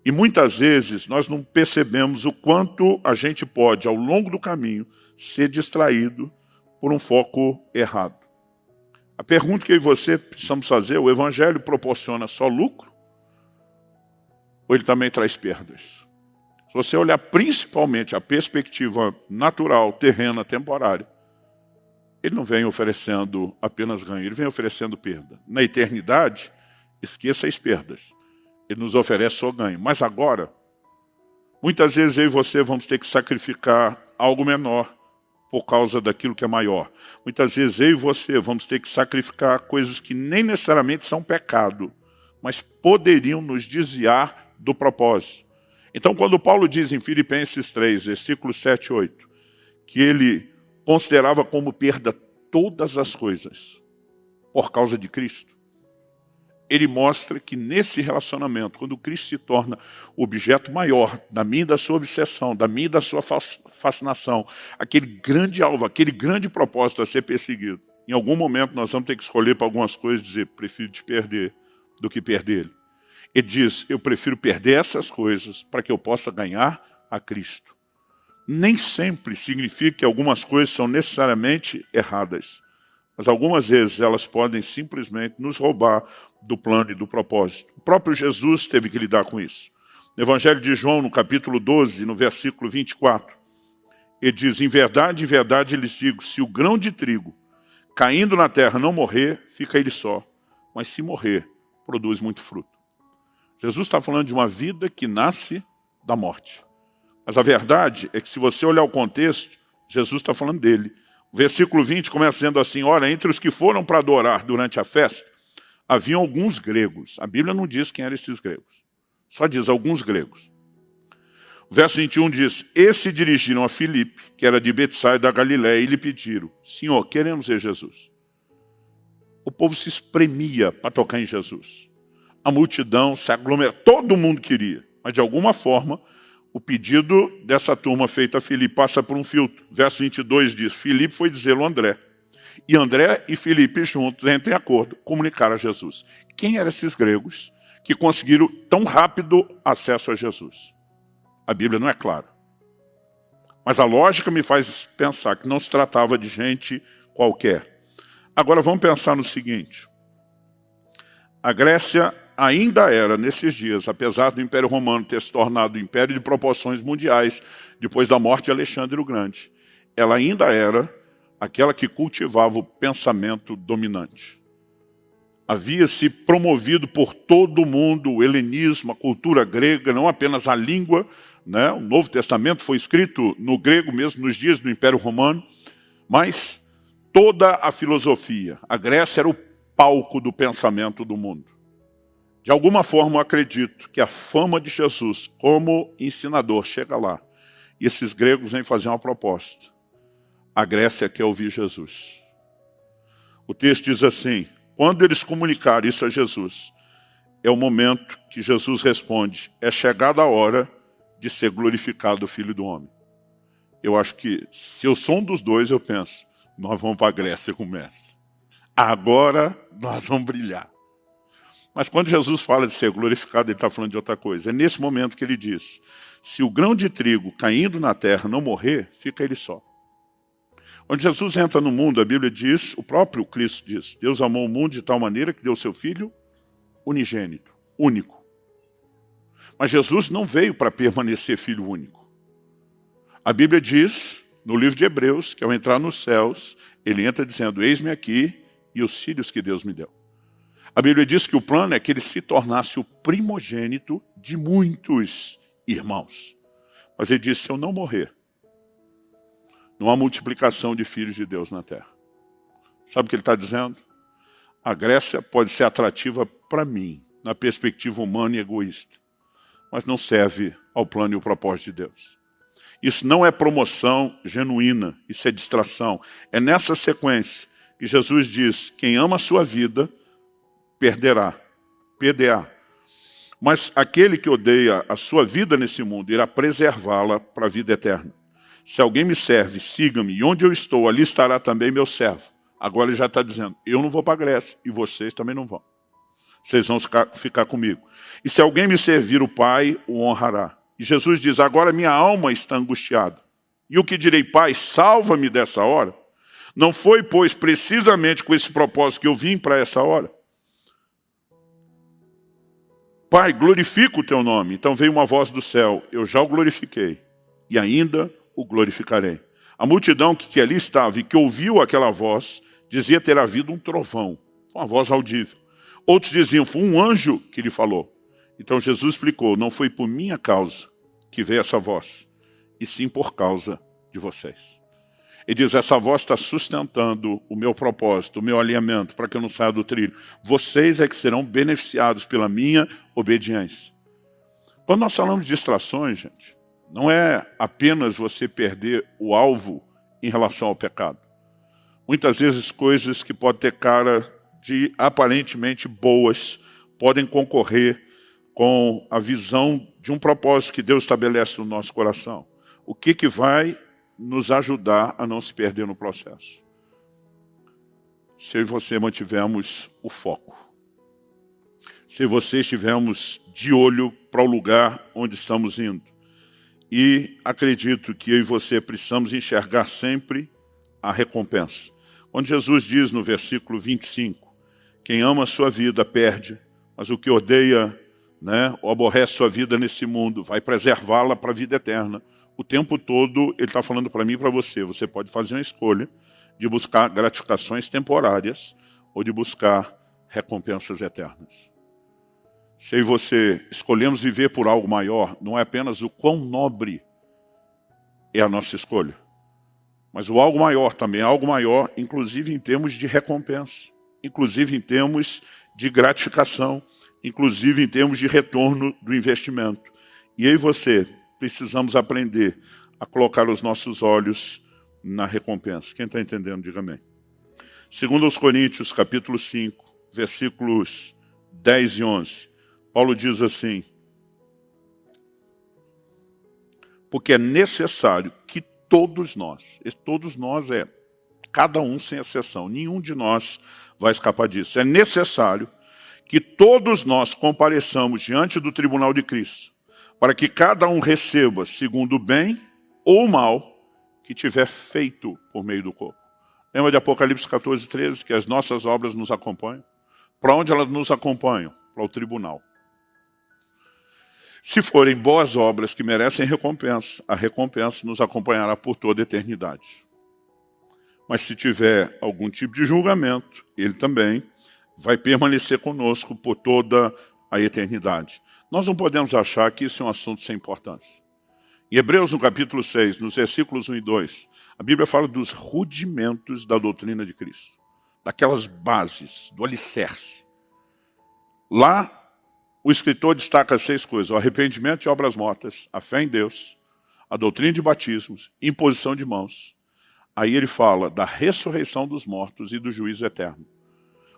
[SPEAKER 1] E muitas vezes nós não percebemos o quanto a gente pode, ao longo do caminho, ser distraído por um foco errado. A pergunta que eu e você precisamos fazer: o Evangelho proporciona só lucro? Ou ele também traz perdas? Se você olhar principalmente a perspectiva natural, terrena, temporária, ele não vem oferecendo apenas ganho, ele vem oferecendo perda. Na eternidade, esqueça as perdas. Ele nos oferece só ganho. Mas agora, muitas vezes eu e você vamos ter que sacrificar algo menor por causa daquilo que é maior. Muitas vezes eu e você vamos ter que sacrificar coisas que nem necessariamente são pecado, mas poderiam nos desviar do propósito. Então, quando Paulo diz em Filipenses 3, versículos 7 e 8, que ele considerava como perda todas as coisas por causa de Cristo, ele mostra que nesse relacionamento, quando Cristo se torna o objeto maior da minha e da sua obsessão, da minha e da sua fascinação, aquele grande alvo, aquele grande propósito a ser perseguido, em algum momento nós vamos ter que escolher para algumas coisas e dizer: prefiro te perder do que perder ele. Ele diz: eu prefiro perder essas coisas para que eu possa ganhar a Cristo. Nem sempre significa que algumas coisas são necessariamente erradas, mas algumas vezes elas podem simplesmente nos roubar do plano e do propósito. O próprio Jesus teve que lidar com isso. No Evangelho de João, no capítulo 12, no versículo 24, ele diz: em verdade, lhes digo, se o grão de trigo caindo na terra não morrer, fica ele só, mas se morrer, produz muito fruto. Jesus está falando de uma vida que nasce da morte. Mas a verdade é que, se você olhar o contexto, Jesus está falando dele. O versículo 20 começa dizendo assim: ora, entre os que foram para adorar durante a festa, haviam alguns gregos. A Bíblia não diz quem eram esses gregos, só diz alguns gregos. O verso 21 diz: esses se dirigiram a Filipe, que era de Betsaida da Galiléia, e lhe pediram: Senhor, queremos ver Jesus. O povo se espremia para tocar em Jesus. A multidão se aglomerava, todo mundo queria, mas de alguma forma o pedido dessa turma feita a Filipe passa por um filtro. Verso 22 diz: Filipe foi dizê-lo a André. E André e Filipe juntos entram em acordo, comunicaram a Jesus. Quem eram esses gregos que conseguiram tão rápido acesso a Jesus? A Bíblia não é clara. Mas a lógica me faz pensar que não se tratava de gente qualquer. Agora vamos pensar no seguinte: a Grécia ainda era, nesses dias, apesar do Império Romano ter se tornado um império de proporções mundiais, depois da morte de Alexandre o Grande, ela ainda era aquela que cultivava o pensamento dominante. Havia se promovido por todo o mundo o helenismo, a cultura grega, não apenas a língua, né? O Novo Testamento foi escrito no grego mesmo nos dias do Império Romano, mas toda a filosofia. A Grécia era o palco do pensamento do mundo. De alguma forma eu acredito que a fama de Jesus como ensinador chega lá. E esses gregos vêm fazer uma proposta. A Grécia quer ouvir Jesus. O texto diz assim: quando eles comunicaram isso a Jesus, é o momento que Jesus responde: é chegada a hora de ser glorificado o Filho do Homem. Eu acho que, se eu sou um dos dois, eu penso: nós vamos para a Grécia com o mestre. Agora nós vamos brilhar. Mas quando Jesus fala de ser glorificado, ele está falando de outra coisa. É nesse momento que ele diz: se o grão de trigo caindo na terra não morrer, fica ele só. Quando Jesus entra no mundo, a Bíblia diz, o próprio Cristo diz: Deus amou o mundo de tal maneira que deu seu Filho unigênito, único. Mas Jesus não veio para permanecer filho único. A Bíblia diz, no livro de Hebreus, que ao entrar nos céus, ele entra dizendo: eis-me aqui e os filhos que Deus me deu. A Bíblia diz que o plano é que ele se tornasse o primogênito de muitos irmãos. Mas ele disse: se eu não morrer, não há multiplicação de filhos de Deus na terra. Sabe o que ele está dizendo? A Grécia pode ser atrativa para mim, na perspectiva humana e egoísta, mas não serve ao plano e ao propósito de Deus. Isso não é promoção genuína, isso é distração. É nessa sequência que Jesus diz: quem ama a sua vida, perderá. Mas aquele que odeia a sua vida nesse mundo irá preservá-la para a vida eterna. Se alguém me serve, siga-me, e onde eu estou, ali estará também meu servo. Agora ele já está dizendo, eu não vou para a Grécia, e vocês também não vão. Vocês vão ficar comigo. E se alguém me servir, o Pai o honrará. E Jesus diz, agora minha alma está angustiada. E o que direi, Pai, salva-me dessa hora? Não foi, pois, precisamente com esse propósito que eu vim para essa hora? Pai, glorifica o teu nome. Então veio uma voz do céu, eu já o glorifiquei, e ainda o glorificarei. A multidão que ali estava e que ouviu aquela voz, dizia ter havido um trovão, uma voz audível. Outros diziam, foi um anjo que lhe falou. Então Jesus explicou, não foi por minha causa que veio essa voz, e sim por causa de vocês. Ele diz, essa voz está sustentando o meu propósito, o meu alinhamento, para que eu não saia do trilho. Vocês é que serão beneficiados pela minha obediência. Quando nós falamos de distrações, gente, não é apenas você perder o alvo em relação ao pecado. Muitas vezes coisas que podem ter cara de aparentemente boas podem concorrer com a visão de um propósito que Deus estabelece no nosso coração. O que vai nos ajudar a não se perder no processo? Se eu e você mantivermos o foco. Se você estivermos de olho para o lugar onde estamos indo. E acredito que eu e você precisamos enxergar sempre a recompensa. Quando Jesus diz no versículo 25, quem ama a sua vida perde, mas o que odeia, ou aborrece sua vida nesse mundo, vai preservá-la para a vida eterna. O tempo todo ele está falando para mim e para você. Você pode fazer uma escolha de buscar gratificações temporárias ou de buscar recompensas eternas. Se eu e você escolhemos viver por algo maior, não é apenas o quão nobre é a nossa escolha, mas o algo maior também é algo maior, inclusive em termos de recompensa, inclusive em termos de gratificação, inclusive em termos de retorno do investimento. E eu e você precisamos aprender a colocar os nossos olhos na recompensa. Quem está entendendo, diga amém. Segundo aos Coríntios, capítulo 5, versículos 10 e 11, Paulo diz assim, porque é necessário que todos nós é cada um sem exceção, nenhum de nós vai escapar disso. É necessário que todos nós compareçamos diante do tribunal de Cristo, para que cada um receba segundo o bem ou o mal que tiver feito por meio do corpo. Lembra de Apocalipse 14, 13, que as nossas obras nos acompanham? Para onde elas nos acompanham? Para o tribunal. Se forem boas obras que merecem recompensa, a recompensa nos acompanhará por toda a eternidade. Mas se tiver algum tipo de julgamento, ele também vai permanecer conosco por toda a eternidade. Nós não podemos achar que isso é um assunto sem importância. Em Hebreus, no capítulo 6, nos versículos 1 e 2, a Bíblia fala dos rudimentos da doutrina de Cristo, daquelas bases, do alicerce. Lá, o escritor destaca 6 coisas: o arrependimento de obras mortas, a fé em Deus, a doutrina de batismos, imposição de mãos. Aí ele fala da ressurreição dos mortos e do juízo eterno.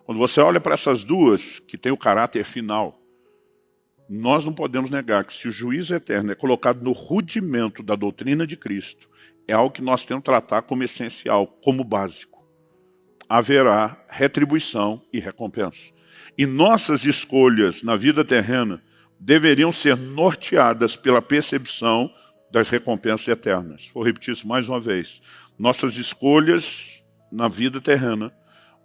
[SPEAKER 1] Quando você olha para essas duas, que têm o caráter final, nós não podemos negar que se o juízo eterno é colocado no rudimento da doutrina de Cristo, é algo que nós temos que tratar como essencial, como básico. Haverá retribuição e recompensa. E nossas escolhas na vida terrena deveriam ser norteadas pela percepção das recompensas eternas. Vou repetir isso mais uma vez. Nossas escolhas na vida terrena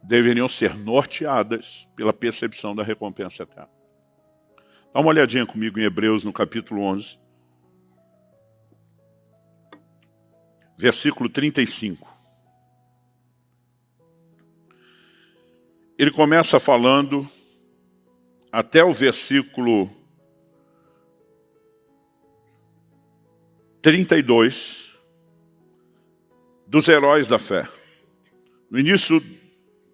[SPEAKER 1] deveriam ser norteadas pela percepção da recompensa eterna. Dá uma olhadinha comigo em Hebreus, no capítulo 11, versículo 35. Ele começa falando até o versículo 32 dos heróis da fé. No início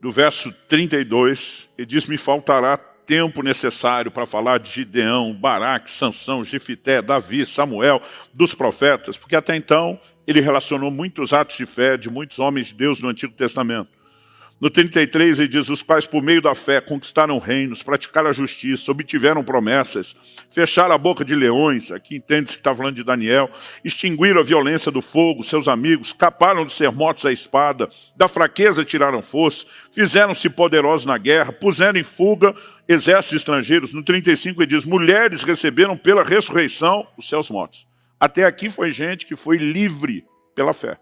[SPEAKER 1] do verso 32, ele diz, me faltará tempo necessário para falar de Gideão, Baraque, Sansão, Jefité, Davi, Samuel, dos profetas, porque até então ele relacionou muitos atos de fé de muitos homens de Deus no Antigo Testamento. No 33 ele diz, os quais por meio da fé conquistaram reinos, praticaram a justiça, obtiveram promessas, fecharam a boca de leões, aqui entende-se que está falando de Daniel, extinguiram a violência do fogo, seus amigos, escaparam de ser mortos à espada, da fraqueza tiraram força, fizeram-se poderosos na guerra, puseram em fuga exércitos estrangeiros. No 35 ele diz, mulheres receberam pela ressurreição os seus mortos. Até aqui foi gente que foi livre pela fé.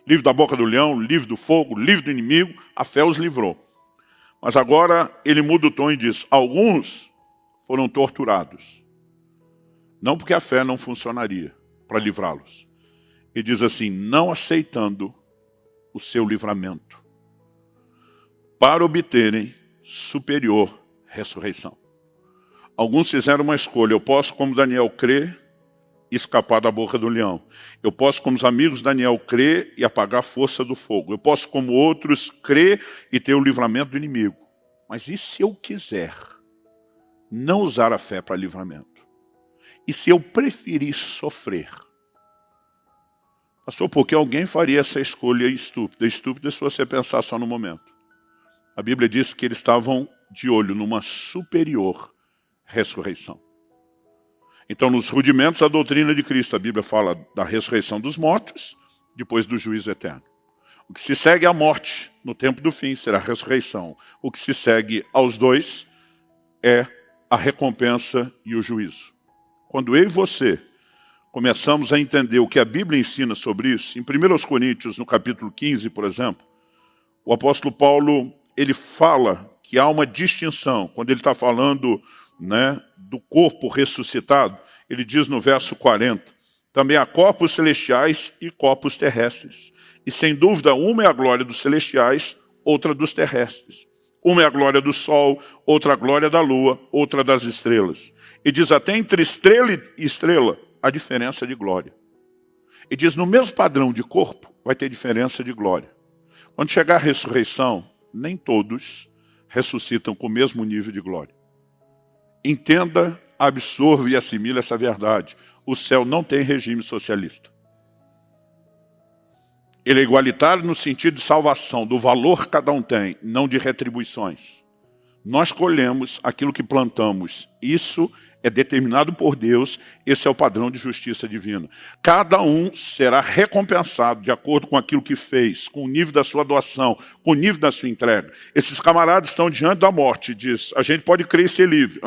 [SPEAKER 1] Livre da boca do leão, livre do fogo, livre do inimigo, a fé os livrou. Mas agora ele muda o tom e diz, alguns foram torturados. Não porque a fé não funcionaria para livrá-los. Ele diz assim, não aceitando o seu livramento, para obterem superior ressurreição. Alguns fizeram uma escolha, eu posso, como Daniel, crer e escapar da boca do leão. Eu posso, como os amigos de Daniel, crer e apagar a força do fogo. Eu posso, como outros, crer e ter o livramento do inimigo. Mas e se eu quiser não usar a fé para livramento? E se eu preferir sofrer? Pastor, por que alguém faria essa escolha estúpida? Estúpida se você pensar só no momento. A Bíblia diz que eles estavam de olho numa superior ressurreição. Então, nos rudimentos da doutrina de Cristo, a Bíblia fala da ressurreição dos mortos, depois do juízo eterno. O que se segue à morte, no tempo do fim, será a ressurreição. O que se segue aos dois é a recompensa e o juízo. Quando eu e você começamos a entender o que a Bíblia ensina sobre isso, em 1 Coríntios, no capítulo 15, por exemplo, o apóstolo Paulo, ele fala que há uma distinção, quando ele está falando, né, do corpo ressuscitado, ele diz no verso 40, também há corpos celestiais e corpos terrestres. E sem dúvida, uma é a glória dos celestiais, outra dos terrestres. Uma é a glória do sol, outra a glória da lua, outra das estrelas. E diz até entre estrela e estrela, a diferença de glória. E diz no mesmo padrão de corpo, vai ter diferença de glória. Quando chegar a ressurreição, nem todos ressuscitam com o mesmo nível de glória. Entenda, absorva e assimile essa verdade. O céu não tem regime socialista. Ele é igualitário no sentido de salvação, do valor que cada um tem, não de retribuições. Nós colhemos aquilo que plantamos. Isso é determinado por Deus, esse é o padrão de justiça divina. Cada um será recompensado de acordo com aquilo que fez, com o nível da sua doação, com o nível da sua entrega. Esses camaradas estão diante da morte, diz, a gente pode crer e ser livre,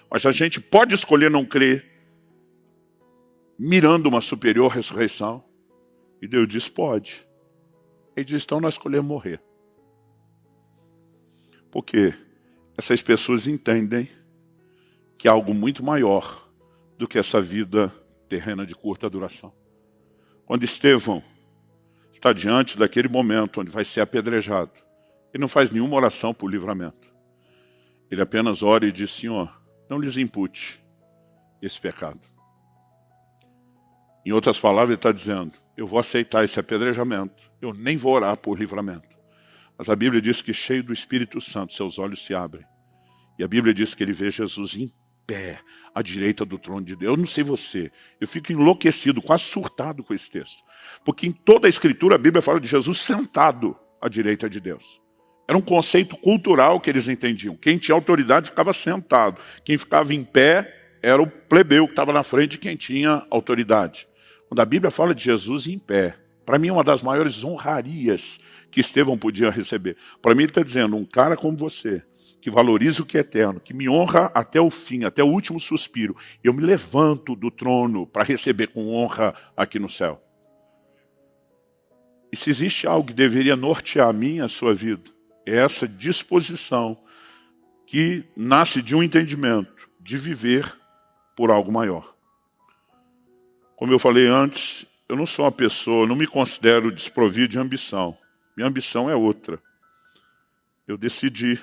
[SPEAKER 1] mas a gente pode escolher não crer, mirando uma superior ressurreição. E Deus diz, pode. Ele diz, então nós escolhemos morrer. Por quê? Essas pessoas entendem que há algo muito maior do que essa vida terrena de curta duração. Quando Estevão está diante daquele momento onde vai ser apedrejado, ele não faz nenhuma oração por livramento. Ele apenas ora e diz, Senhor, não lhes impute esse pecado. Em outras palavras, ele está dizendo, eu vou aceitar esse apedrejamento, eu nem vou orar por livramento. Mas a Bíblia diz que cheio do Espírito Santo, seus olhos se abrem. E a Bíblia diz que ele vê Jesus em pé, à direita do trono de Deus. Eu não sei você, eu fico enlouquecido, quase surtado com esse texto. Porque em toda a Escritura a Bíblia fala de Jesus sentado à direita de Deus. Era um conceito cultural que eles entendiam. Quem tinha autoridade ficava sentado. Quem ficava em pé era o plebeu que estava na frente de quem tinha autoridade. Quando a Bíblia fala de Jesus em pé, para mim é uma das maiores honrarias que Estevão podia receber. Para mim ele está dizendo, um cara como você, que valoriza o que é eterno, que me honra até o fim, até o último suspiro, eu me levanto do trono para receber com honra aqui no céu. E se existe algo que deveria nortear a minha e a sua vida, é essa disposição que nasce de um entendimento de viver por algo maior. Como eu falei antes, eu não sou uma pessoa, eu não me considero desprovido de ambição. Minha ambição é outra. Eu decidi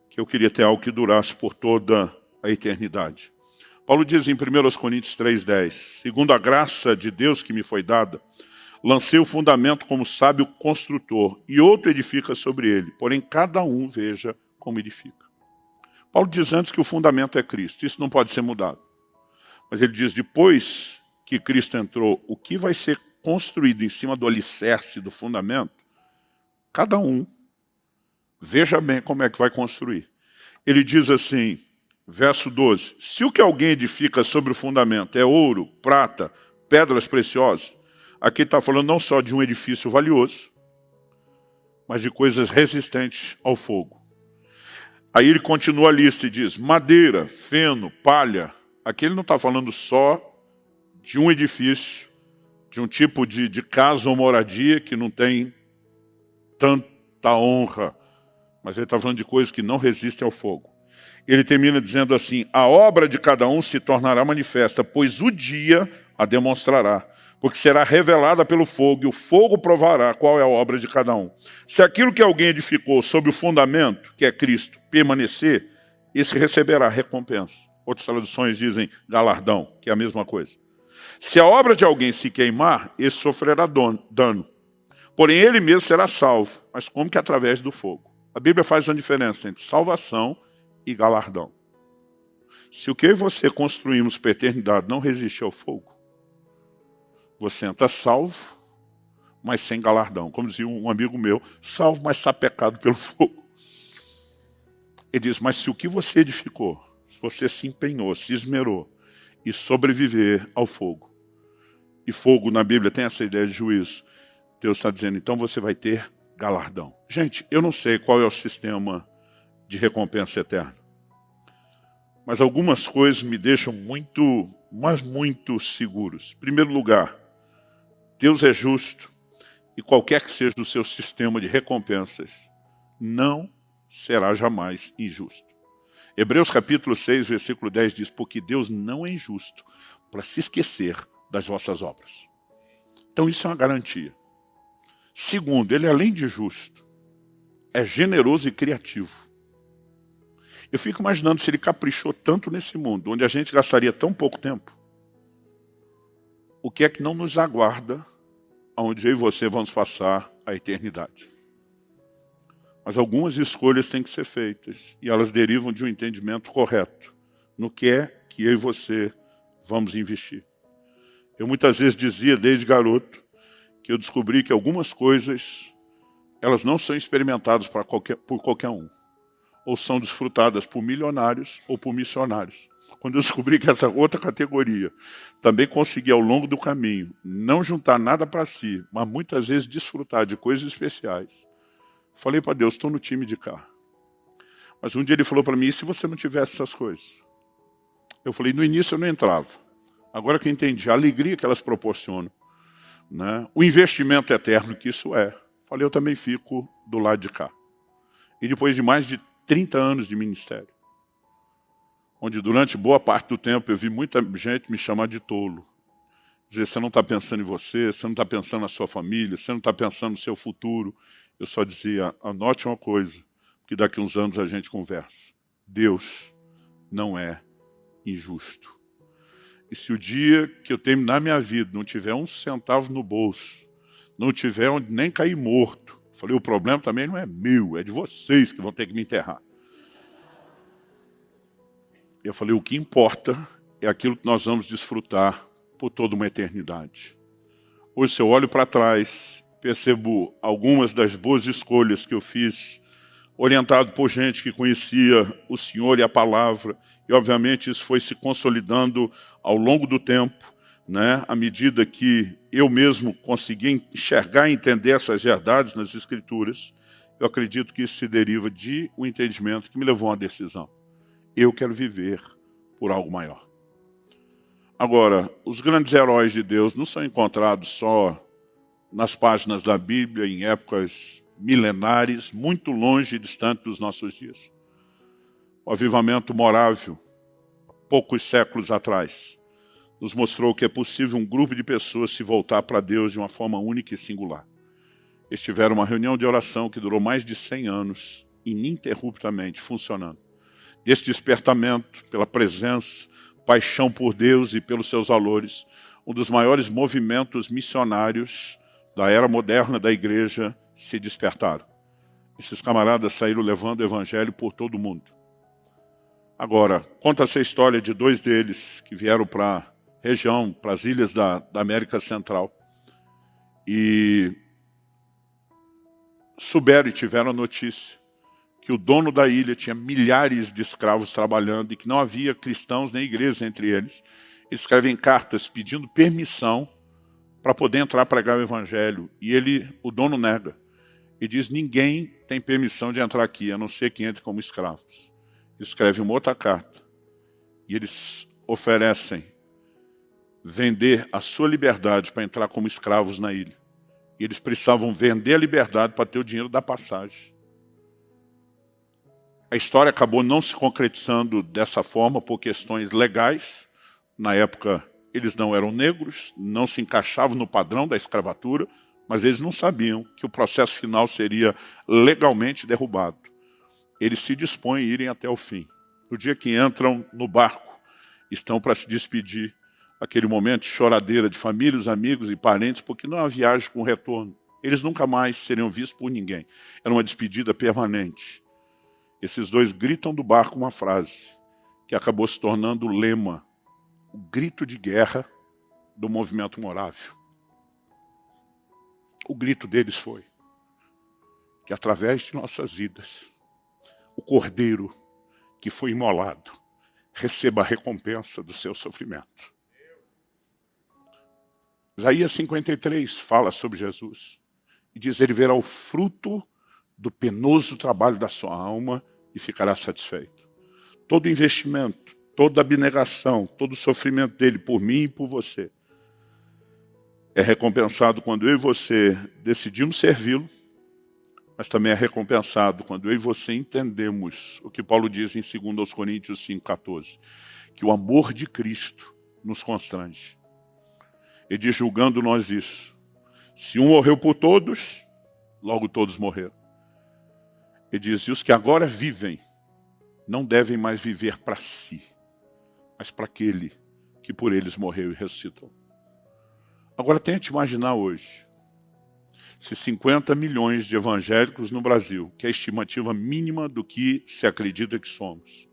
[SPEAKER 1] que eu queria ter algo que durasse por toda a eternidade. Paulo diz em 1 Coríntios 3,10, segundo a graça de Deus que me foi dada, lancei o fundamento como sábio construtor, e outro edifica sobre ele, porém cada um veja como edifica. Paulo diz antes que o fundamento é Cristo, isso não pode ser mudado. Mas ele diz, depois que Cristo entrou, o que vai ser construído em cima do alicerce, do fundamento, cada um Veja bem como é que vai construir. Ele diz assim, verso 12, se o que alguém edifica sobre o fundamento é ouro, prata, pedras preciosas, aqui está falando não só de um edifício valioso, mas de coisas resistentes ao fogo. Aí ele continua a lista e diz, madeira, feno, palha. Aqui ele não está falando só de um edifício, de um tipo de casa ou moradia que não tem tanta honra, mas ele está falando de coisas que não resistem ao fogo. Ele termina dizendo assim, a obra de cada um se tornará manifesta, pois o dia a demonstrará, porque será revelada pelo fogo, e o fogo provará qual é a obra de cada um. Se aquilo que alguém edificou sobre o fundamento, que é Cristo, permanecer, esse receberá recompensa. Outras traduções dizem galardão, que é a mesma coisa. Se a obra de alguém se queimar, esse sofrerá dano. Porém, ele mesmo será salvo, mas como que através do fogo? A Bíblia faz uma diferença entre salvação e galardão. Se o que eu e você construímos para a eternidade não resiste ao fogo, você entra salvo, mas sem galardão. Como dizia um amigo meu, salvo, mas sapecado pelo fogo. Ele diz, mas se o que você edificou, se você se empenhou, se esmerou, e sobreviver ao fogo, e fogo na Bíblia tem essa ideia de juízo, Deus está dizendo, então você vai ter galardão. Gente, eu não sei qual é o sistema de recompensa eterna, mas algumas coisas me deixam muito, mas muito seguros. Em primeiro lugar, Deus é justo e qualquer que seja o seu sistema de recompensas, não será jamais injusto. Hebreus capítulo 6, versículo 10 diz, porque Deus não é injusto para se esquecer das vossas obras. Então isso é uma garantia. Segundo, ele além de justo, é generoso e criativo. Eu fico imaginando se ele caprichou tanto nesse mundo, onde a gente gastaria tão pouco tempo, o que é que não nos aguarda, onde eu e você vamos passar a eternidade. Mas algumas escolhas têm que ser feitas, e elas derivam de um entendimento correto no que é que eu e você vamos investir. Eu muitas vezes dizia, desde garoto, que eu descobri que algumas coisas, elas não são experimentadas por qualquer um, ou são desfrutadas por milionários ou por missionários. Quando eu descobri que essa outra categoria também conseguia, ao longo do caminho, não juntar nada para si, mas muitas vezes desfrutar de coisas especiais, falei para Deus, estou no time de cá. Mas um dia ele falou para mim, e se você não tivesse essas coisas? Eu falei, no início eu não entrava. Agora que eu entendi a alegria que elas proporcionam, né? O investimento eterno que isso é. Falei, eu também fico do lado de cá. E depois de mais de 30 anos de ministério, onde durante boa parte do tempo eu vi muita gente me chamar de tolo. Dizer, você não está pensando em você, você não está pensando na sua família, você não está pensando no seu futuro. Eu só dizia, anote uma coisa, que daqui a uns anos a gente conversa. Deus não é injusto. E se o dia que eu terminar minha vida não tiver um centavo no bolso, não tiver onde nem cair morto, falei, o problema também não é meu, é de vocês que vão ter que me enterrar. Eu falei, o que importa é aquilo que nós vamos desfrutar por toda uma eternidade. Hoje, se eu olho para trás, percebo algumas das boas escolhas que eu fiz, orientado por gente que conhecia o Senhor e a palavra, e obviamente isso foi se consolidando ao longo do tempo, né? À medida que eu mesmo consegui enxergar e entender essas verdades nas Escrituras, eu acredito que isso se deriva de um entendimento que me levou a uma decisão. Eu quero viver por algo maior. Agora, os grandes heróis de Deus não são encontrados só nas páginas da Bíblia, em épocas milenares, muito longe e distante dos nossos dias. O avivamento morável, poucos séculos atrás, nos mostrou que é possível um grupo de pessoas se voltar para Deus de uma forma única e singular. Eles tiveram uma reunião de oração que durou mais de 100 anos, ininterruptamente funcionando. Desse despertamento pela presença, paixão por Deus e pelos seus valores, um dos maiores movimentos missionários da era moderna da igreja se despertaram. Esses camaradas saíram levando o evangelho por todo o mundo. Agora, conta-se a história de dois deles que vieram para a região, para as ilhas da América Central, e souberam e tiveram a notícia que o dono da ilha tinha milhares de escravos trabalhando e que não havia cristãos nem igrejas entre eles. Eles escrevem cartas pedindo permissão para poder entrar a pregar o evangelho. E o dono nega. E diz, ninguém tem permissão de entrar aqui, a não ser que entre como escravos. Ele escreve uma outra carta. E eles oferecem vender a sua liberdade para entrar como escravos na ilha. E eles precisavam vender a liberdade para ter o dinheiro da passagem. A história acabou não se concretizando dessa forma por questões legais. Na época, eles não eram negros, não se encaixavam no padrão da escravatura, mas eles não sabiam que o processo final seria legalmente derrubado. Eles se dispõem a irem até o fim. No dia que entram no barco, estão para se despedir, aquele momento de choradeira de famílias, amigos e parentes, porque não há viagem com retorno. Eles nunca mais seriam vistos por ninguém. Era uma despedida permanente. Esses dois gritam do barco uma frase que acabou se tornando o lema, o grito de guerra do movimento morável. O grito deles foi que através de nossas vidas, o cordeiro que foi imolado receba a recompensa do seu sofrimento. Isaías 53 fala sobre Jesus e diz, ele verá o fruto do penoso trabalho da sua alma e ficará satisfeito. Todo investimento, toda abnegação, todo o sofrimento dele por mim e por você é recompensado quando eu e você decidimos servi-lo, mas também é recompensado quando eu e você entendemos o que Paulo diz em 2 Coríntios 5,14, que o amor de Cristo nos constrange. Ele diz, julgando nós isso, se um morreu por todos, logo todos morreram. Ele diz, e os que agora vivem, não devem mais viver para si, mas para aquele que por eles morreu e ressuscitou. Agora tente imaginar hoje, se 50 milhões de evangélicos no Brasil, que é a estimativa mínima do que se acredita que somos,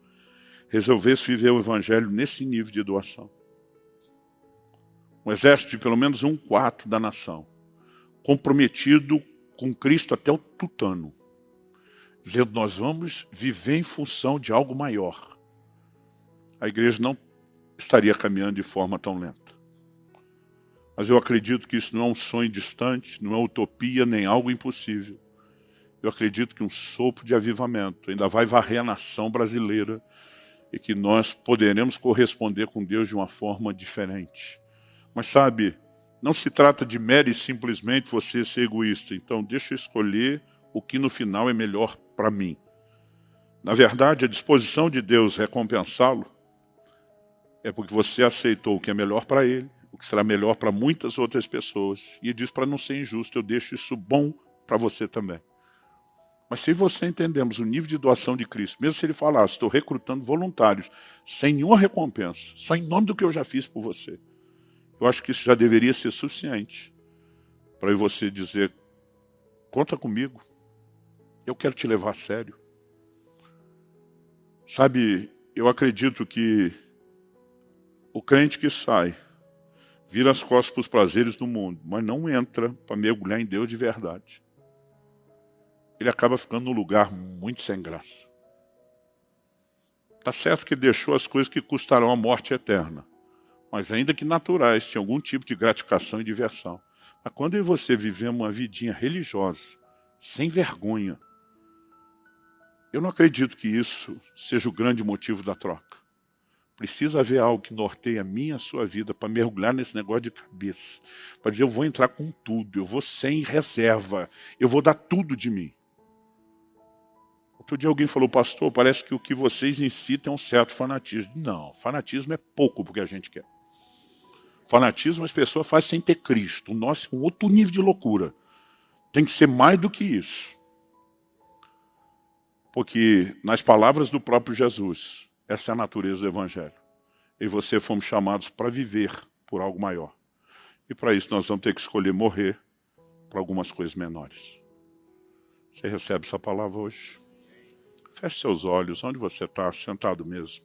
[SPEAKER 1] resolvesse viver o evangelho nesse nível de doação. Um exército de pelo menos 1/4 da nação, comprometido com Cristo até o tutano, dizendo, nós vamos viver em função de algo maior. A igreja não estaria caminhando de forma tão lenta. Mas eu acredito que isso não é um sonho distante, não é utopia, nem algo impossível. Eu acredito que um sopro de avivamento ainda vai varrer a nação brasileira e que nós poderemos corresponder com Deus de uma forma diferente. Mas sabe, não se trata de mero e simplesmente você ser egoísta. Então deixa eu escolher o que no final é melhor para mim. Na verdade, a disposição de Deus recompensá-lo é porque você aceitou o que é melhor para ele, o que será melhor para muitas outras pessoas. E ele diz, para não ser injusto, eu deixo isso bom para você também. Mas se você entendemos o nível de doação de Cristo, mesmo se ele falasse, estou recrutando voluntários, sem nenhuma recompensa, só em nome do que eu já fiz por você, eu acho que isso já deveria ser suficiente para você dizer, conta comigo, eu quero te levar a sério. Sabe, eu acredito que o crente que sai, vira as costas para os prazeres do mundo, mas não entra para mergulhar em Deus de verdade, ele acaba ficando num lugar muito sem graça. Está certo que deixou as coisas que custarão a morte eterna, mas ainda que naturais, tinha algum tipo de gratificação e diversão. Mas quando eu e você vivemos uma vidinha religiosa, sem vergonha, eu não acredito que isso seja o grande motivo da troca. Precisa haver algo que norteie a minha e a sua vida para mergulhar nesse negócio de cabeça. Para dizer, eu vou entrar com tudo, eu vou sem reserva, eu vou dar tudo de mim. Outro dia alguém falou, pastor, parece que o que vocês incitam é um certo fanatismo. Não, fanatismo é pouco porque a gente quer. Fanatismo as pessoas fazem sem ter Cristo. O nosso é um outro nível de loucura. Tem que ser mais do que isso. Porque, nas palavras do próprio Jesus, essa é a natureza do Evangelho. Eu e você fomos chamados para viver por algo maior. E para isso nós vamos ter que escolher morrer por algumas coisas menores. Você recebe essa palavra hoje? Feche seus olhos, onde você está, sentado mesmo.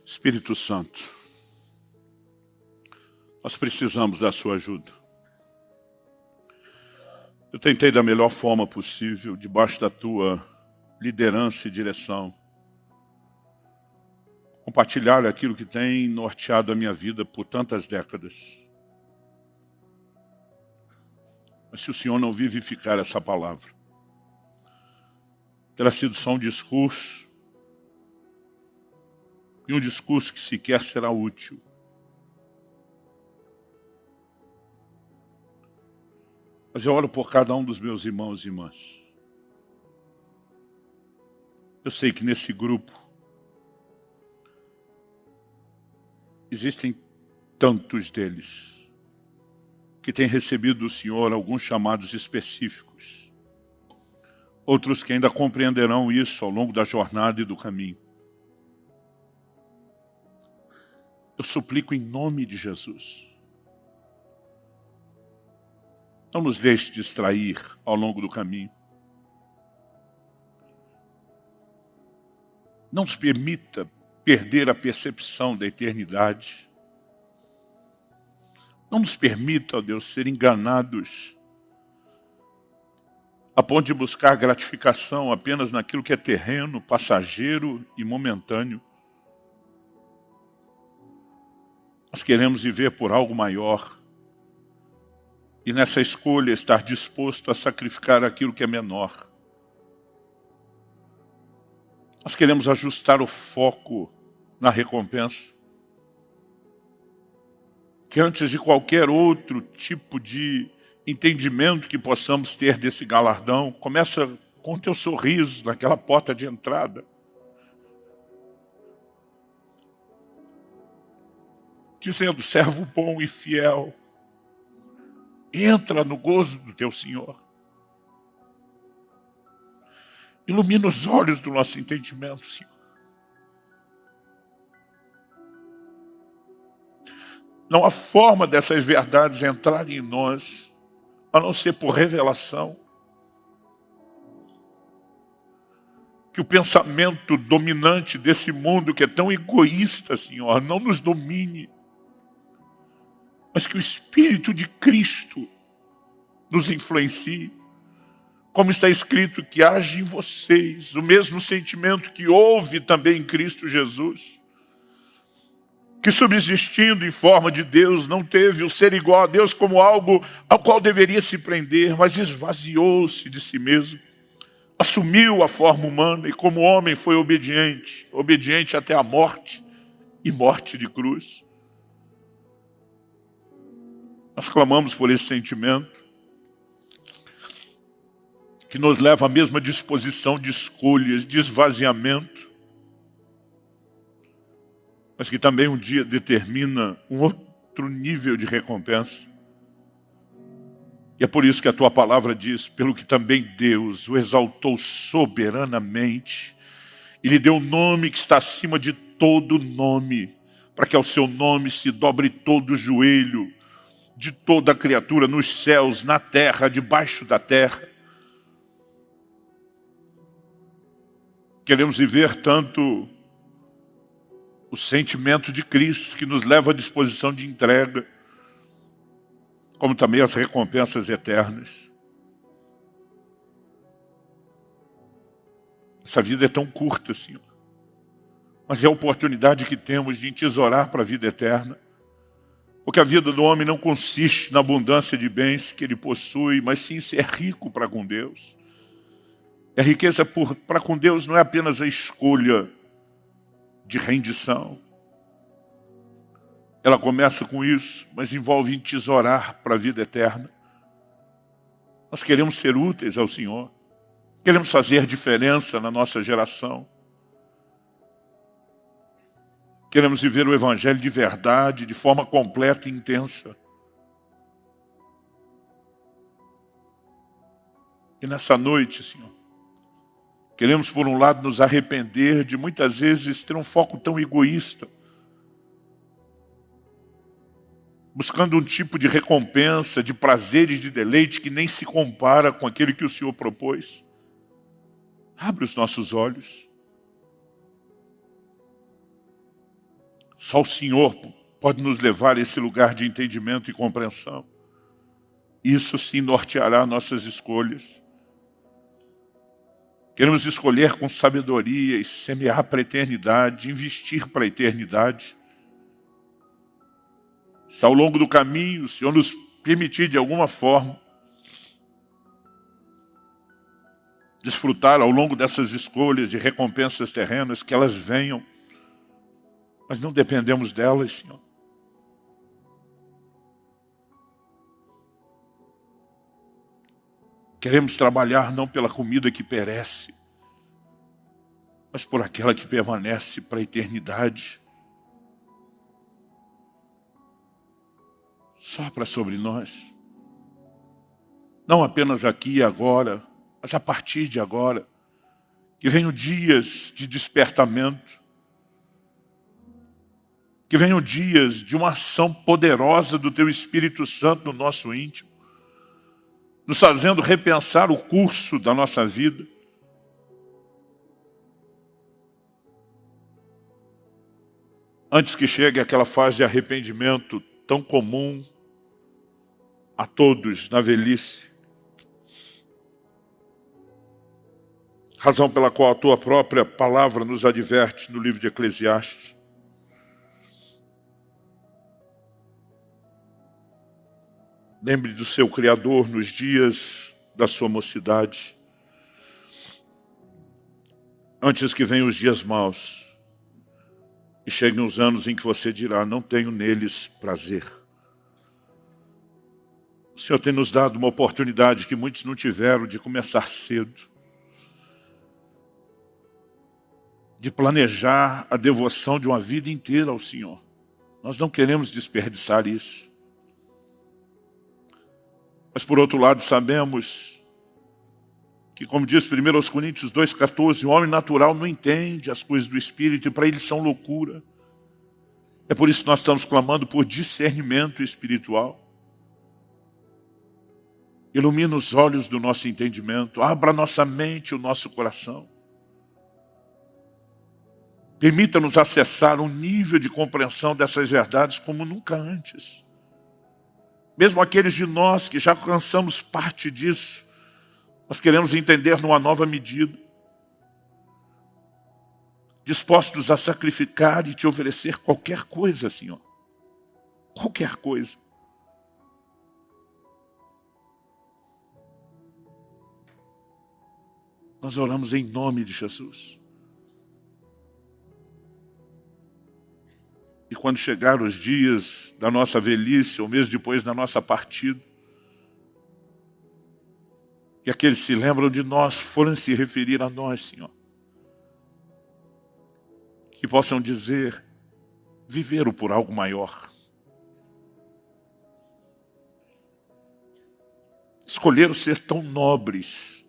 [SPEAKER 1] Espírito Santo, Nós precisamos da sua ajuda. Eu tentei da melhor forma possível, debaixo da tua liderança e direção, compartilhar aquilo que tem norteado a minha vida por tantas décadas. Mas se o Senhor não vivificar essa palavra, terá sido só um discurso, e um discurso que sequer será útil. Mas eu oro por cada um dos meus irmãos e irmãs. Eu sei que nesse grupo existem tantos deles que têm recebido do Senhor alguns chamados específicos. Outros que ainda compreenderão isso ao longo da jornada e do caminho. Eu suplico em nome de Jesus. Não nos deixe distrair ao longo do caminho. Não nos permita perder a percepção da eternidade. Não nos permita, ó Deus, ser enganados a ponto de buscar gratificação apenas naquilo que é terreno, passageiro e momentâneo. Nós queremos viver por algo maior. E nessa escolha estar disposto a sacrificar aquilo que é menor. Nós queremos ajustar o foco na recompensa. Que antes de qualquer outro tipo de entendimento que possamos ter desse galardão, começa com o teu sorriso naquela porta de entrada. Dizendo, servo bom e fiel, entra no gozo do teu Senhor. Ilumina os olhos do nosso entendimento, Senhor. Não há forma dessas verdades entrarem em nós, a não ser por revelação. Que o pensamento dominante desse mundo que é tão egoísta, Senhor, não nos domine. Mas que o Espírito de Cristo nos influencie. Como está escrito, que age em vocês o mesmo sentimento que houve também em Cristo Jesus. Que subsistindo em forma de Deus, não teve o ser igual a Deus como algo ao qual deveria se prender, mas esvaziou-se de si mesmo. Assumiu a forma humana e como homem foi obediente, obediente até a morte e morte de cruz. Nós clamamos por esse sentimento que nos leva à mesma disposição de escolhas, de esvaziamento, mas que também um dia determina um outro nível de recompensa. E é por isso que a tua palavra diz, pelo que também Deus o exaltou soberanamente, e lhe deu um nome que está acima de todo nome, para que ao seu nome se dobre todo o joelho, de toda a criatura nos céus, na terra, debaixo da terra. Queremos viver tanto o sentimento de Cristo, que nos leva à disposição de entrega, como também as recompensas eternas. Essa vida é tão curta, Senhor, mas é a oportunidade que temos de entesourar para a vida eterna. Porque a vida do homem não consiste na abundância de bens que ele possui, mas sim ser rico para com Deus. E a riqueza para com Deus não é apenas a escolha de rendição. Ela começa com isso, mas envolve entesourar para a vida eterna. Nós queremos ser úteis ao Senhor. Queremos fazer diferença na nossa geração. Queremos viver o Evangelho de verdade, de forma completa e intensa. E nessa noite, Senhor, queremos, por um lado, nos arrepender de muitas vezes ter um foco tão egoísta, buscando um tipo de recompensa, de prazer e de deleite que nem se compara com aquele que o Senhor propôs. Abre os nossos olhos. Só o Senhor pode nos levar a esse lugar de entendimento e compreensão. Isso sim norteará nossas escolhas. Queremos escolher com sabedoria e semear para a eternidade, investir para a eternidade. Se ao longo do caminho o Senhor nos permitir de alguma forma desfrutar ao longo dessas escolhas de recompensas terrenas, que elas venham, mas não dependemos delas, Senhor. Queremos trabalhar não pela comida que perece, mas por aquela que permanece para a eternidade. Sopra sobre nós. Não apenas aqui e agora, mas a partir de agora. Que venham dias de despertamento. Que venham dias de uma ação poderosa do Teu Espírito Santo no nosso íntimo, nos fazendo repensar o curso da nossa vida. Antes que chegue aquela fase de arrependimento tão comum a todos na velhice. Razão pela qual a Tua própria palavra nos adverte no livro de Eclesiastes. Lembre do seu Criador nos dias da sua mocidade. Antes que venham os dias maus e cheguem os anos em que você dirá, não tenho neles prazer. O Senhor tem nos dado uma oportunidade que muitos não tiveram de começar cedo. De planejar a devoção de uma vida inteira ao Senhor. Nós não queremos desperdiçar isso. Mas por outro lado sabemos que, como diz 1 Coríntios 2,14, o homem natural não entende as coisas do Espírito e para ele são loucura. É por isso que nós estamos clamando por discernimento espiritual. Ilumina os olhos do nosso entendimento, abra a nossa mente e o nosso coração. Permita-nos acessar um nível de compreensão dessas verdades como nunca antes. Mesmo aqueles de nós que já alcançamos parte disso, nós queremos entender numa nova medida. Dispostos a sacrificar e te oferecer qualquer coisa, Senhor. Qualquer coisa. Nós oramos em nome de Jesus. E quando chegar os dias da nossa velhice, ou mesmo depois da nossa partida, que aqueles que se lembram de nós forem se referir a nós, Senhor. Que possam dizer, viveram por algo maior. Escolheram ser tão nobres,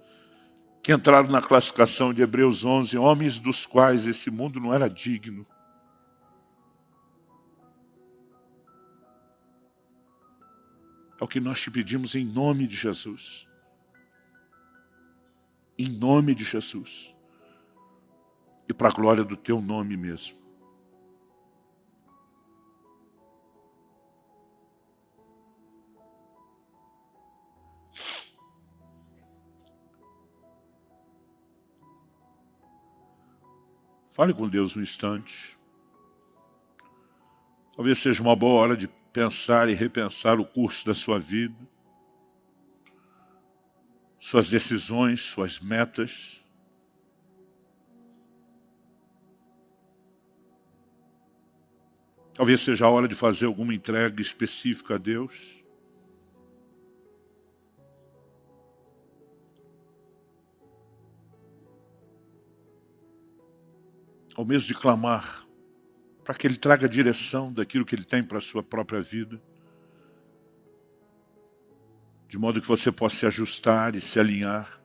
[SPEAKER 1] que entraram na classificação de Hebreus 11, homens dos quais esse mundo não era digno. É o que nós te pedimos em nome de Jesus. Em nome de Jesus. E para a glória do teu nome mesmo. Fale com Deus um instante. Talvez seja uma boa hora de pensar e repensar o curso da sua vida, suas decisões, suas metas. Talvez seja a hora de fazer alguma entrega específica a Deus. Ou mesmo de clamar para que Ele traga a direção daquilo que Ele tem para a sua própria vida. De modo que você possa se ajustar e se alinhar.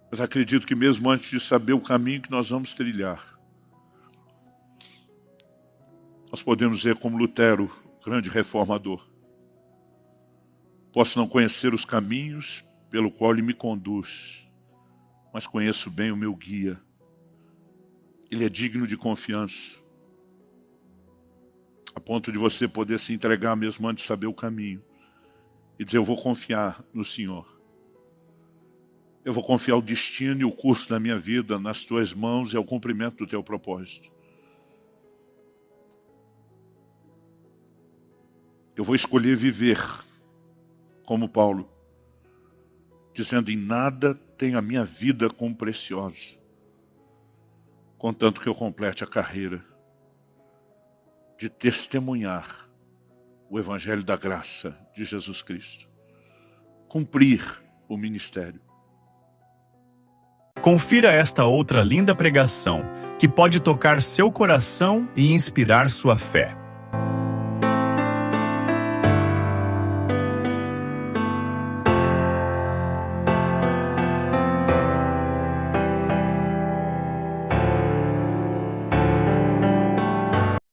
[SPEAKER 1] Mas acredito que mesmo antes de saber o caminho que nós vamos trilhar, nós podemos dizer como Lutero, o grande reformador, posso não conhecer os caminhos pelo qual Ele me conduz, mas conheço bem o meu guia. Ele é digno de confiança, a ponto de você poder se entregar mesmo antes de saber o caminho e dizer: eu vou confiar no Senhor. Eu vou confiar o destino e o curso da minha vida nas tuas mãos e ao cumprimento do teu propósito. Eu vou escolher viver como Paulo, dizendo: em nada tenho a minha vida como preciosa, contanto que eu complete a carreira de testemunhar o Evangelho da graça de Jesus Cristo. Cumprir o ministério.
[SPEAKER 2] Confira esta outra linda pregação, que pode tocar seu coração e inspirar sua fé.